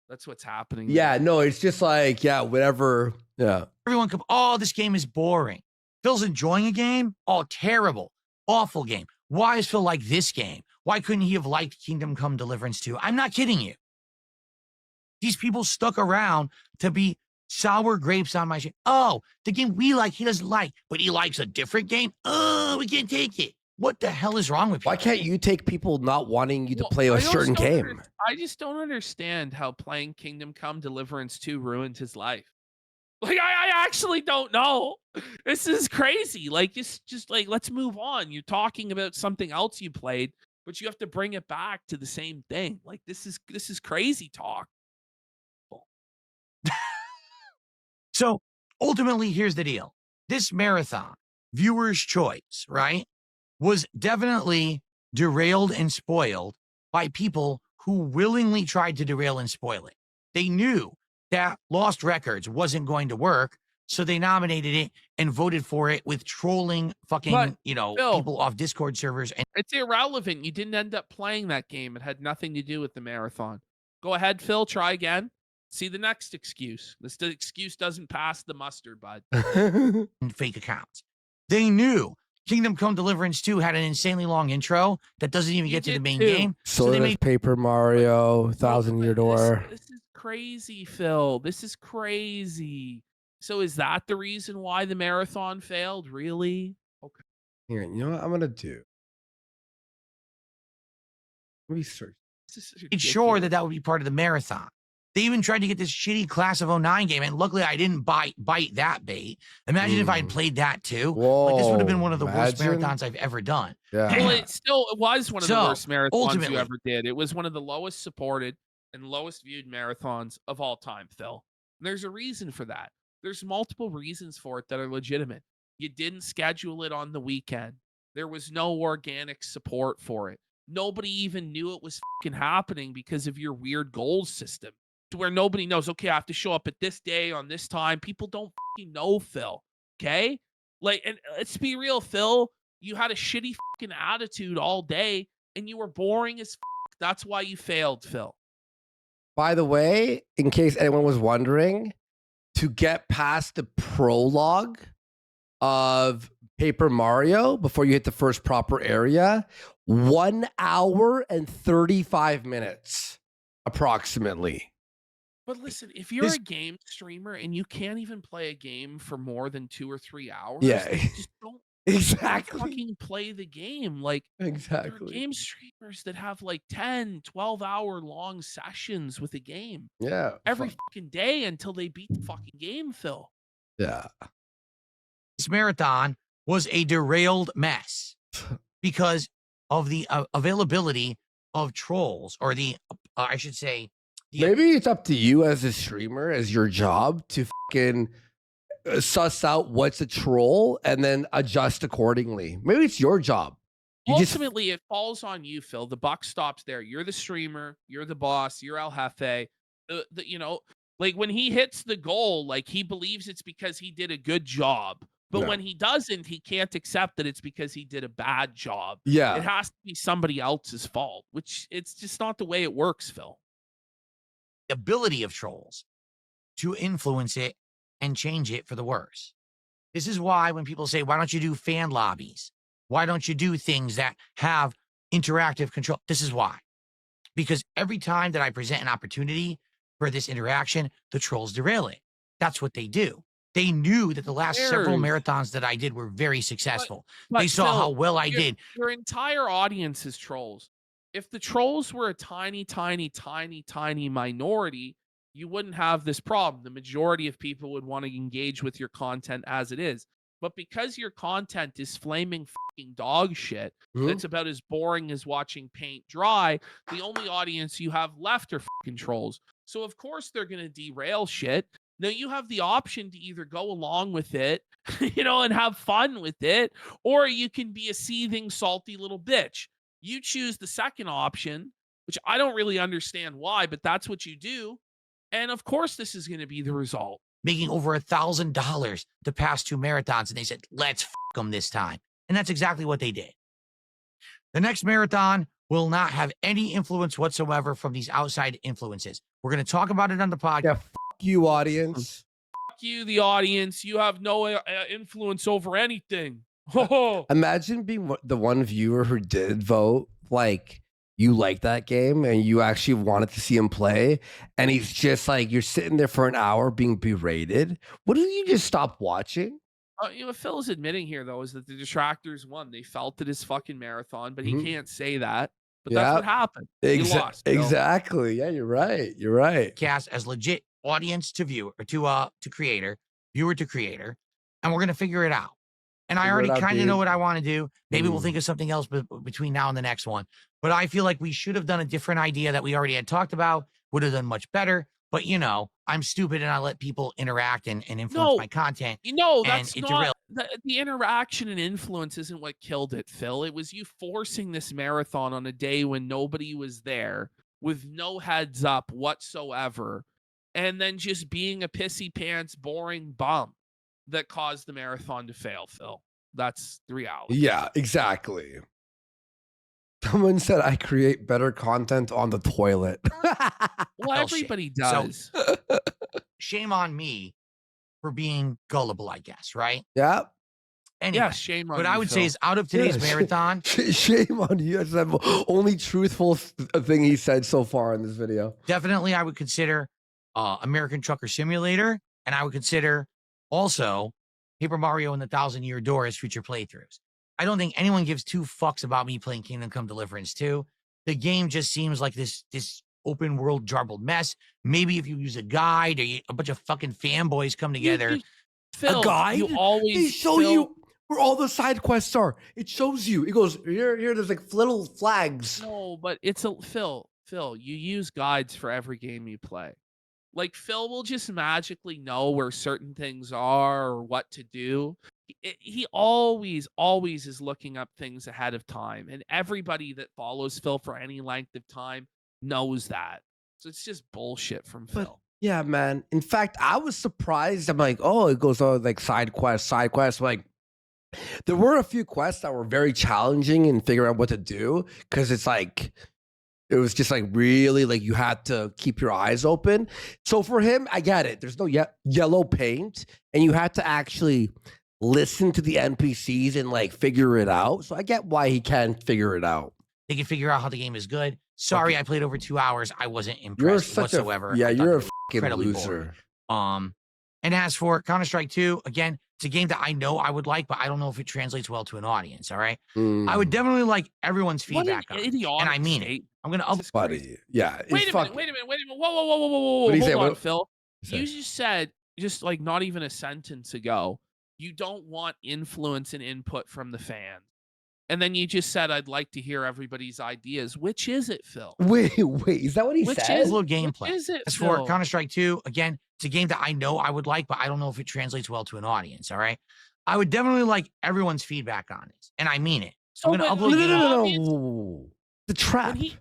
That's what's happening. Yeah, no, it's just like, yeah, whatever. Yeah. Everyone come, oh, this game is boring. Phil's enjoying a game? Oh, terrible. Awful game. Why is Phil like this game? Why couldn't he have liked Kingdom Come Deliverance 2? I'm not kidding you. These people stuck around to be sour grapes on my shit. Oh, the game we like, he doesn't like, but he likes a different game? Oh, we can't take it. What the hell is wrong with you? Why can't you take people not wanting you to Well, play I a also certain don't game? I just don't understand how playing Kingdom Come Deliverance 2 ruined his life. Like, I actually don't know. This is crazy. Like, just like, let's move on. You're talking about something else you played, but you have to bring it back to the same thing. Like, this is crazy talk. So ultimately, here's the deal. This marathon, viewer's choice, right, was definitely derailed and spoiled by people who willingly tried to derail and spoil it. They knew that Lost Records wasn't going to work, so they nominated it and voted for it with trolling fucking, But, Phil, people off Discord servers. And It's irrelevant. You didn't end up playing that game. It had nothing to do with the marathon. Go ahead, Phil. Try again. See the next excuse. This excuse doesn't pass the muster, bud. fake accounts. They knew Kingdom Come Deliverance 2 had an insanely long intro that doesn't even You get to the did main too. game. So they does made Paper Mario, 1,000-Year Door. This is crazy, Phil. This is crazy. So is that the reason why the marathon failed? Really? Okay. Here, you know what I'm gonna do? Research. This is made sure ridiculous. that would be part of the marathon. They even tried to get this shitty Class of 09 game, and luckily I didn't bite that bait. Imagine if I had played that too. Like, this would have been one of the worst Imagine. marathons I've ever done. Well, Yeah. it was one of the So, worst marathons ultimately- you ever did. It was one of the lowest supported and lowest viewed marathons of all time, Phil. And there's a reason for that. There's multiple reasons for it that are legitimate. You didn't schedule it on the weekend. There was no organic support for it. Nobody even knew it was fucking happening because of your weird goals system. To where nobody knows, okay, I have to show up at this day on this time. People don't fucking know, Phil. Okay? Like, and let's be real, Phil. You had a shitty fucking attitude all day and you were boring as fuck. That's why you failed, Phil. By the way, in case anyone was wondering, to get past the prologue of Paper Mario before you hit the first proper area. 1 hour and 35 minutes, approximately. But listen, if you're a game streamer and you can't even play a game for more than 2 or 3 hours, Yeah. then just don't Exactly. fucking play the game. Like, there are Exactly. game streamers that have like 10, 12-hour long sessions with a game Yeah. every fucking day until they beat the fucking game, Phil. Yeah. This marathon was a derailed mess because of the availability of trolls, or the I should say, Maybe it's up to you as a streamer, as your job, to fucking suss out what's a troll and then adjust accordingly. Maybe it's your job. Ultimately, it falls on you, Phil. The buck stops there. You're the streamer. You're the boss. You're El Jefe. You know, like when he hits the goal, like he believes it's because he did a good job. But when he doesn't, he can't accept that it's because he did a bad job. Yeah. It has to be somebody else's fault, which it's just not the way it works, Phil. The ability of trolls to influence it and change it for the worse. This is why when people say, why don't you do fan lobbies? Why don't you do things that have interactive control? This is why. Because every time that I present an opportunity for this interaction, the trolls derail it. That's what they do. They knew that the last several marathons that I did were very successful. They saw Phil, how well I did. Your entire audience is trolls. If the trolls were a tiny, tiny, tiny, tiny minority, you wouldn't have this problem. The majority of people would want to engage with your content as it is. But because your content is flaming fucking dog shit, that's about as boring as watching paint dry, the only audience you have left are fucking trolls. So of course they're going to derail shit. Now you have the option to either go along with it, you know, and have fun with it, or you can be a seething, salty little bitch. You choose the second option, which I don't really understand why, but that's what you do. And of course, this is going to be the result. Making over $1,000 the past 2 marathons, and they said, let's fuck them this time. And that's exactly what they did. The next marathon will not have any influence whatsoever from these outside influences. We're going to talk about it on the podcast. Yeah, fuck you, audience. Fuck you, the audience. You have no influence over anything. Imagine being the one viewer who did vote, like, you like that game and you actually wanted to see him play, and he's just like, you're sitting there for an hour being berated. Wouldn't you just stop watching? You know, what Phil is admitting here, though, is that the detractors won. They felt it his fucking marathon, but he can't say that. But that's what happened. He lost. Exactly. Yeah, you're right. You're right. Cast as legit audience to viewer, to creator, viewer to creator, and we're going to figure it out. And I already kind of know what I want to do. Maybe we'll think of something else between now and the next one. But I feel like we should have done a different idea that we already had talked about, would have done much better. But, you know, I'm stupid and I let people interact and influence my content. You know, that's not the interaction and influence isn't what killed it, Phil. It was you forcing this marathon on a day when nobody was there with no heads up whatsoever. And then just being a pissy pants, boring bum that caused the marathon to fail, Phil. That's the reality. Yeah, exactly. Someone said I create better content on the toilet. Well, everybody does. So, shame on me for being gullible, I guess, right? Yeah. Anyway, yeah, shame on you. What I would Phil. say is, out of today's marathon, shame on you. That's the only truthful thing he said so far in this video. Definitely, I would consider American Trucker Simulator, and I would consider also Paper Mario and the 1,000-Year Door as future playthroughs. I don't think anyone gives 2 fucks about me playing Kingdom Come Deliverance 2. The game just seems like this open world jarbled mess. Maybe if you use a guide or a bunch of fucking fanboys come together. Phil, a guide? You always they show you where all the side quests are. It shows you. It goes here. There's like little flags. No, but it's a Phil. You use guides for every game you play. Like Phil will just magically know where certain things are or what to do. He always is looking up things ahead of time, and everybody that follows Phil for any length of time knows that. So it's just bullshit from Phil. Yeah, man. In fact, I was surprised. I'm like, oh, it goes on like side quests. Like, there were a few quests that were very challenging in figuring out what to do, because it's like, it was just like really like you had to keep your eyes open. So for him, I get it. There's no yellow paint, and you had to actually listen to the NPCs and like figure it out. So I get why he can't figure it out. They can figure out how the game is good. Sorry, I played over 2 hours. I wasn't You're impressed such whatsoever. a yeah. I thought You're a they were fucking incredibly loser. boring. And as for Counter-Strike 2, again, it's a game that I know I would like, but I don't know if it translates well to an audience. All right. I would definitely like everyone's feedback on it. And I mean it. I'm going to buddy. Yeah. Wait a minute. Whoa. Whoa. What do you say? Hold on, What- Phil. say? You just said, just like not even a sentence ago, you don't want influence and input from the fans. And then you just said, I'd like to hear everybody's ideas. Which is it, Phil? Wait. Is that what he Which said? is little gameplay. Which is it, As for Phil? Counter-Strike 2, again, it's a game that I know I would like, but I don't know if it translates well to an audience. All right. I would definitely like everyone's feedback on it. And I mean it. So I'm going to when- upload No. games- The trap. when he-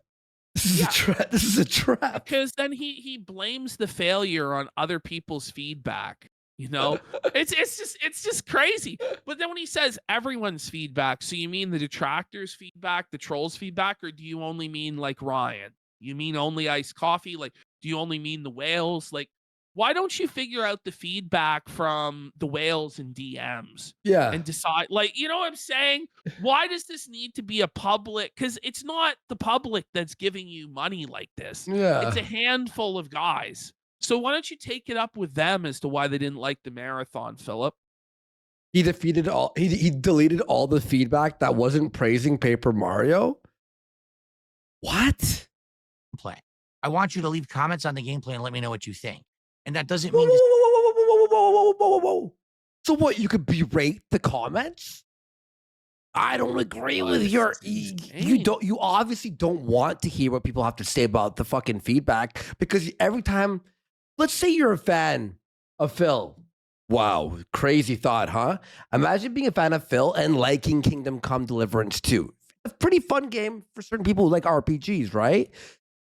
This is Yeah. a trap. This is a trap. because then he blames the failure on other people's feedback. You know, it's just crazy. But then when he says everyone's feedback, so you mean the detractors' feedback, the trolls' feedback, or do you only mean like Ryan? You mean only Iced Coffee? Like, do you only mean the whales? Like, why don't you figure out the feedback from the whales and DMs Yeah. and decide? Like, you know what I'm saying? Why does this need to be a public? Because it's not the public that's giving you money like this. Yeah. It's a handful of guys. So why don't you take it up with them as to why they didn't like the marathon, Philip? He defeated all. He deleted all the feedback that wasn't praising Paper Mario. What? play. I want you to leave comments on the gameplay and let me know what you think. And that doesn't Whoa, mean whoa. So what? You could berate the comments? I don't agree with your. You don't. You obviously don't want to hear what people have to say about the fucking feedback because every time, let's say you're a fan of Phil. Wow, crazy thought, huh? Imagine being a fan of Phil and liking Kingdom Come Deliverance 2. A pretty fun game for certain people who like RPGs, right?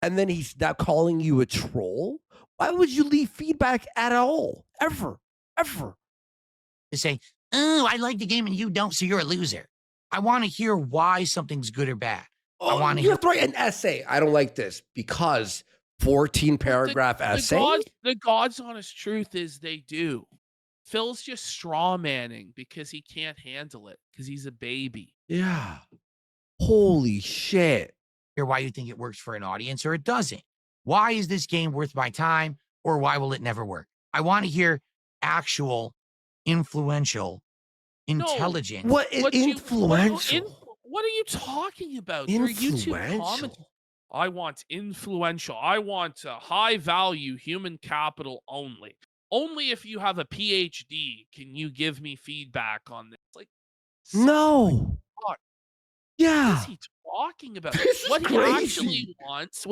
And then he's now calling you a troll. Why would you leave feedback at all? Ever. to say, oh, I like the game and you don't, so you're a loser. I want to hear why something's good or bad. I want to You hear. have to write an essay. I don't like this because 14 paragraph essay. The God's honest truth is they do. Phil's just straw manning because he can't handle it because he's a baby. Yeah. Holy shit. Hear why you think it works for an audience or it doesn't. Why is this game worth my time or why will it never work? I want to hear actual, influential, intelligent. What is influential? What are you talking about? They're YouTube comments. Influential. I want influential. I want high value human capital only. Only if you have a PhD can you give me feedback on this. Like, No. fuck. Yeah. What is he talking about? This is What crazy.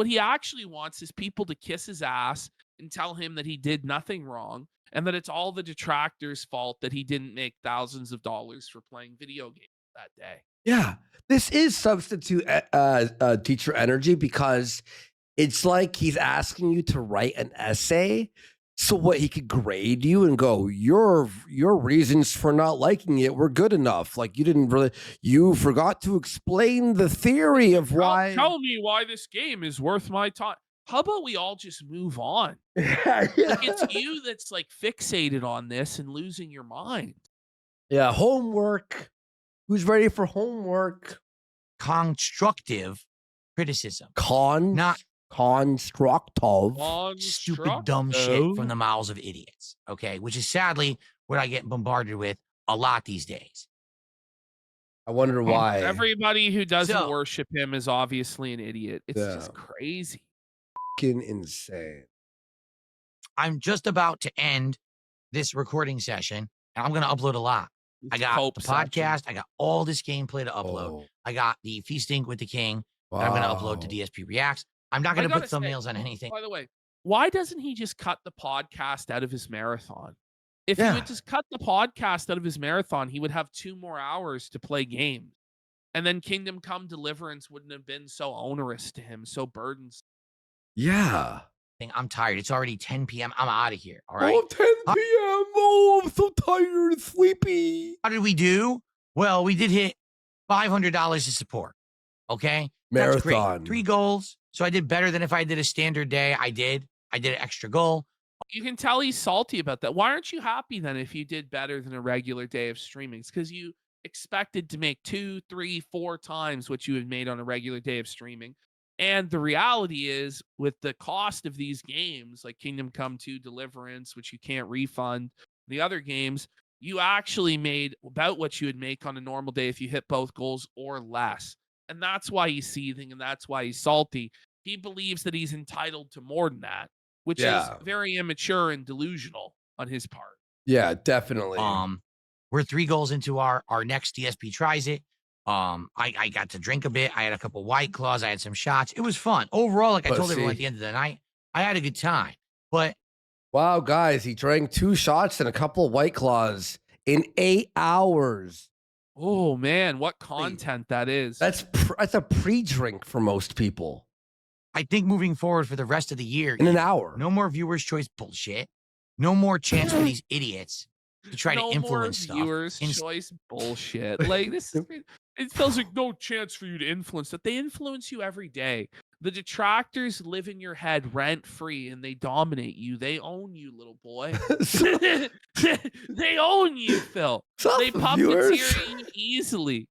he actually wants is people to kiss his ass and tell him that he did nothing wrong and that it's all the detractors' fault that he didn't make thousands of dollars for playing video games that day. Yeah. This is substitute teacher energy because it's like he's asking you to write an essay so what he could grade you and go, your reasons for not liking it were good enough. Like you forgot to explain the theory of why. Tell me why this game is worth my time. How about we all just move on? Yeah. Like, it's you that's like fixated on this and losing your mind. Yeah, homework. Who's ready for homework? Constructive criticism. Not constructive. Stupid, dumb shit from the mouths of idiots. Okay. Which is sadly what I get bombarded with a lot these days. I wonder why. Everybody who doesn't So- worship him is obviously an idiot. It's Yeah. just crazy. Fucking insane. I'm just about to end this recording session and I'm going to upload a lot. I It's got Pope the section. podcast. I got all this gameplay to upload. Oh, I got the Feasting with the King that I'm going to upload to wow. DSP Reacts. I'm not I going to put gotta say, thumbnails on anything. By the way, why doesn't he just cut the podcast out of his marathon? If he Yeah. would just cut the podcast out of his marathon, he would have 2 more hours to play games. And then Kingdom Come Deliverance wouldn't have been so onerous to him, so burdensome. Yeah. I'm tired. It's already 10 p.m. I'm out of here. All right. Oh, 10 p.m. Oh, I'm so tired and sleepy. How did we do? Well, we did hit $500 to support. Okay. That's great. Marathon. 3 goals. So I did better than if I did a standard day. I did an extra goal. You can tell he's salty about that. Why aren't you happy then if you did better than a regular day of streaming? It's because you expected to make 2, 3, 4 times what you had made on a regular day of streaming. And the reality is, with the cost of these games like Kingdom Come 2 Deliverance, which you can't refund, the other games, you actually made about what you would make on a normal day if you hit both goals or less. And that's why he's seething and that's why he's salty. He believes that he's entitled to more than that, which is Yeah. very immature and delusional on his part. Yeah, definitely. We're 3 goals into our next DSP tries it. I got to drink a bit. I had a couple White Claws. I had some shots. It was fun. Overall, like I told everyone at the end of the night, I had a good time. But wow, guys, he drank 2 shots and a couple of White Claws in 8 hours. Oh man, what content that is. That's a pre-drink for most people. I think moving forward for the rest of the year, in an hour, no more viewers' choice bullshit. No more chance for these idiots to try to influence stuff. No more viewers' choice bullshit. Like this, it feels like no chance for you to influence that. They influence you every day. The detractors live in your head rent free and they dominate you. They own you, little boy. They own you, Phil. They puppeteer you easily.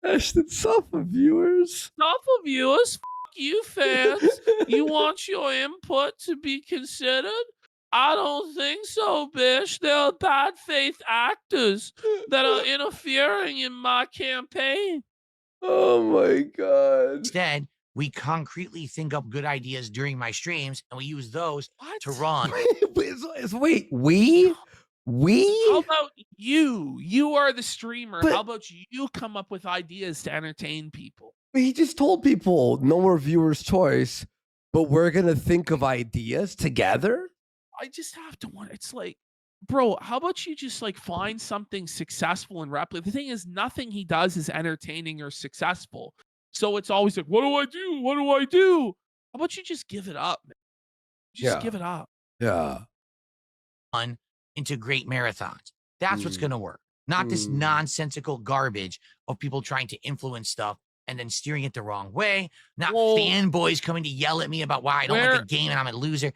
Suffer viewers. Suffer viewers. Fuck you, fans. You want your input to be considered? I don't think so, bitch. They're bad faith actors that are interfering in my campaign. Oh my God. Instead, we concretely think up good ideas during my streams and we use those to run. Wait, we? How about you? You are the streamer. How about you come up with ideas to entertain people? He just told people no more viewers' choice, but we're going to think of ideas together? I just have to wonder. It's like, bro, how about you just like find something successful and replicate? The thing is, nothing he does is entertaining or successful. So it's always like, what do I do? What do I do? How about you just give it up, man? Just give it up. Yeah. Into great marathons. That's what's going to work. Not this nonsensical garbage of people trying to influence stuff and then steering it the wrong way. Not fanboys coming to yell at me about why I don't like a game and I'm a loser.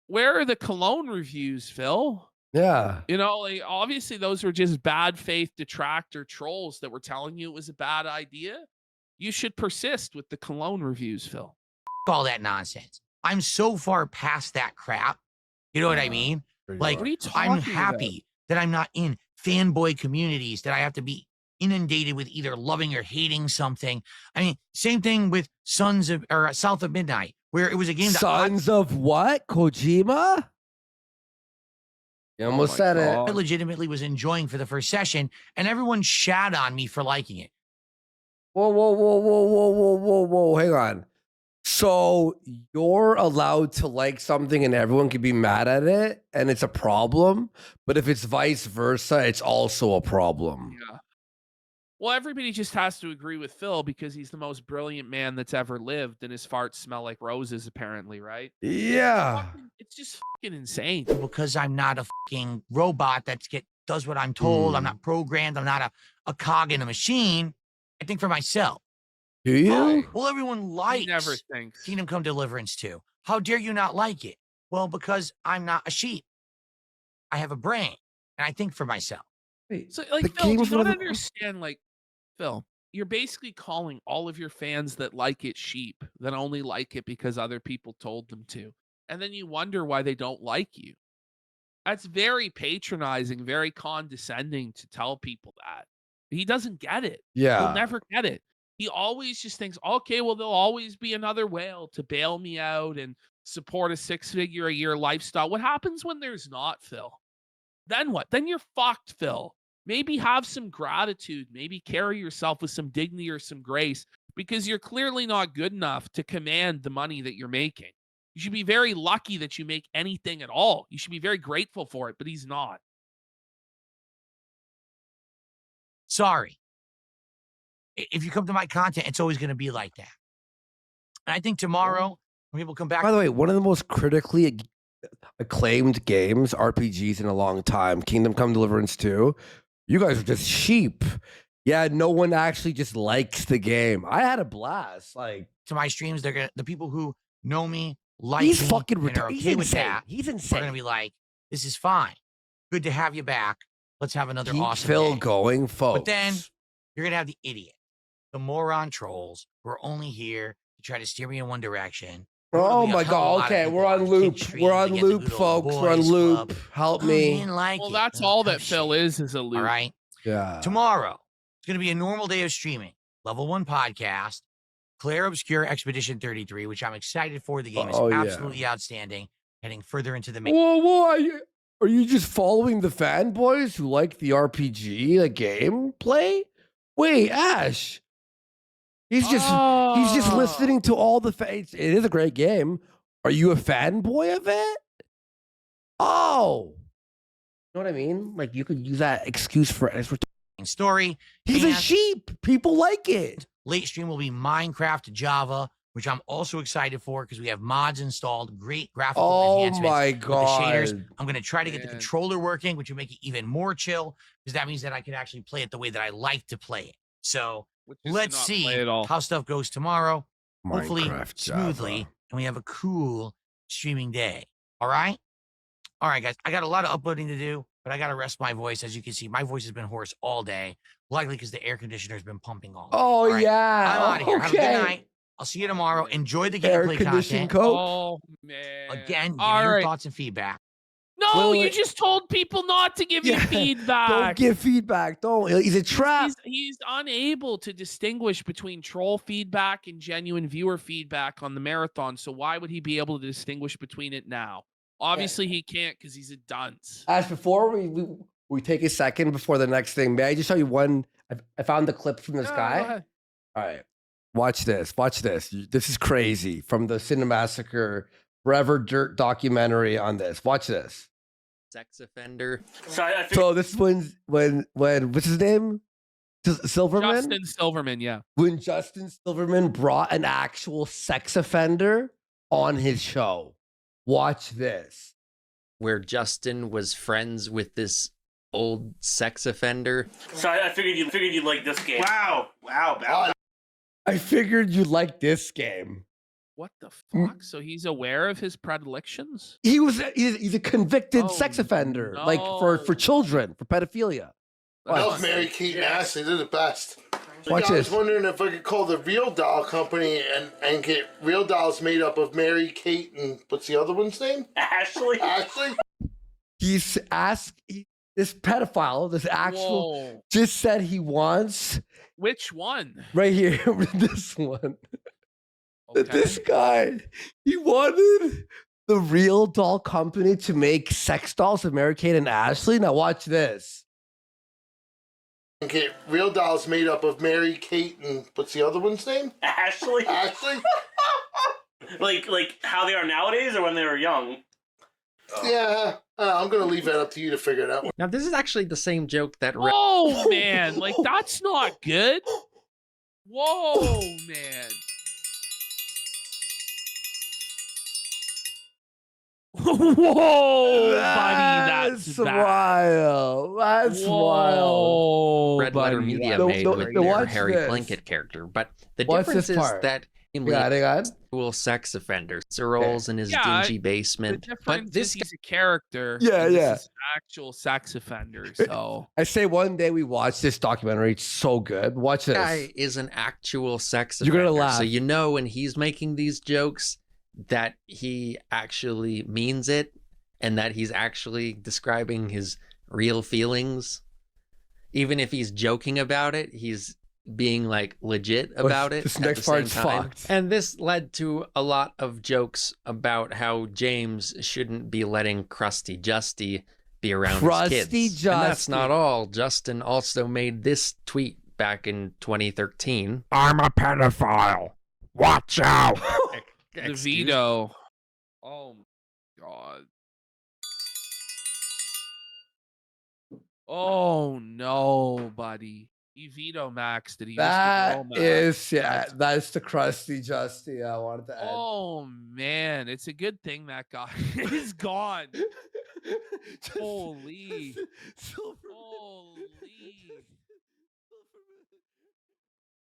Where are the Cologne reviews, Phil? Yeah. You know, like obviously those were just bad faith detractor trolls that were telling you it was a bad idea. You should persist with the Cologne reviews, Phil. All that nonsense. I'm so far past that crap. You know what I mean? Like, what are you talking I'm happy that I'm not in fanboy communities that I have to be inundated with either loving or hating something. I mean, same thing with South of Midnight, where it was a game that Sons of what? Kojima? You almost said it. I legitimately was enjoying for the first session, and everyone shat on me for liking it. Whoa. Hang on. So you're allowed to like something and everyone can be mad at it and it's a problem, but if it's vice versa, it's also a problem. Yeah. Well, everybody just has to agree with Phil because he's the most brilliant man that's ever lived and his farts smell like roses, apparently, right? Yeah. It's just fucking insane. Because I'm not a fucking robot that does what I'm told. I'm not programmed. I'm not a cog in a machine. I think for myself. Do you? Well, everyone likes he never thinks. Kingdom Come Deliverance 2. How dare you not like it? Well, because I'm not a sheep. I have a brain, and I think for myself. Wait, so, like, Phil, do you not understand, like, Phil, you're basically calling all of your fans that like it sheep, that only like it because other people told them to. And then you wonder why they don't like you. That's very patronizing, very condescending to tell people that. He doesn't get it. Yeah. He'll never get it. He always just thinks, okay, well, there'll always be another whale to bail me out and support a 6-figure a year lifestyle. What happens when there's not, Phil? Then what? Then you're fucked, Phil. Maybe have some gratitude. Maybe carry yourself with some dignity or some grace because you're clearly not good enough to command the money that you're making. You should be very lucky that you make anything at all. You should be very grateful for it, but he's not. Sorry. If you come to my content, it's always going to be like that. And I think tomorrow, when people come back. By the way, one of the most critically acclaimed games, RPGs in a long time, Kingdom Come Deliverance 2. You guys are just sheep. Yeah, no one actually just likes the game. I had a blast. Like to my streams, the people who know me like He's me fucking and are retarded. okay He's with insane. that, He's are insane. gonna be like, this is fine. Good to have you back. Let's have another Keep awesome Phil day. going, folks. But then you're gonna have the idiot, the moron trolls who are only here to try to steer me in one direction. Oh my God. Okay, we're on loop. We're on loop, folks. We're on loop. Help me. Well, that's all that Phil is a loop. All right. Yeah. Tomorrow, it's going to be a normal day of streaming. Level 1 podcast, Claire Obscure Expedition 33, which I'm excited for. The game is absolutely outstanding. Heading further into the main. Whoa. Are you just following the fanboys who like the RPG, the gameplay? Wait, Ash. He's just listening to all the it is a great game. Are you a fanboy of it? Oh. You know what I mean? Like you could use that excuse for story. He's a sheep. People like it. Late stream will be Minecraft Java, which I'm also excited for because we have mods installed, great graphical enhancements. Oh my God. With the shaders. I'm going to try to get the controller working, which will make it even more chill because that means that I can actually play it the way that I like to play it. So let's see how stuff goes tomorrow. Hopefully smoothly, and we have a cool streaming day. All right? All right, guys. I got a lot of uploading to do, but I got to rest my voice. As you can see, my voice has been hoarse all day, likely because the air conditioner has been pumping all day. Oh, right? yeah. I'm out of here. Have a good night. I'll see you tomorrow. Enjoy the gameplay content. Oh, man. Again, give me your thoughts and feedback. No, you just told people not to give you feedback. Don't give feedback. Don't. He's a trap. He's unable to distinguish between troll feedback and genuine viewer feedback on the marathon. So why would he be able to distinguish between it now? Obviously, he can't because he's a dunce. As before we take a second before the next thing, may I just show you one? I found the clip from this guy. All right. Watch this. Watch this. This is crazy from the Cinemassacre Forever Dirt documentary on this. Watch this. Sex offender. So this is when what's his name? Silverman? Justin Silverman, yeah. When Justin Silverman brought an actual sex offender on his show. Watch this. Where Justin was friends with this old sex offender. So I figured you'd like this game. Wow. I figured you'd like this game. What the fuck? So he's aware of his predilections? He's a convicted sex offender, like for children, for pedophilia. I love Mary-Kate and Ashley. They're the best. Watch I was wondering if I could call the Real Doll Company and get real dolls made up of Mary-Kate and what's the other one's name? Ashley. This pedophile, this actual, just said he wants. Which one? Right here, this one. Okay. This guy, he wanted the Real Doll Company to make sex dolls of Mary-Kate and Ashley. Now watch this. And get real dolls made up of Mary-Kate and what's the other one's name? Ashley. like how they are nowadays, or when they were young. Yeah, I'm gonna leave that up to you to figure it out. Now this is actually the same joke that. Oh man, like that's not good. Whoa, man. Whoa, that's wild. That's wild. Red Letter Media made with their Harry Blanket character, but the difference is that actual sex offender rolls in his dingy basement. But this he's a character. Yeah. This is actual sex offender. So I say one day we watch this documentary. It's so good. Watch this. Guy is an actual sex offender. You're gonna laugh. So you know when he's making these jokes that he actually means it and that he's actually describing his real feelings. Even if he's joking about it, he's being like legit about it. This next part's fucked. And this led to a lot of jokes about how James shouldn't be letting Krusty Justy be around his kids. And that's not all. Justin also made this tweet back in 2013. I'm a pedophile. Watch out. The veto. Oh my god. Oh no, buddy. You veto Max. Did he? That's the Krusty Justy I wanted to add. Oh man, it's a good thing that guy is gone. Holy. Silver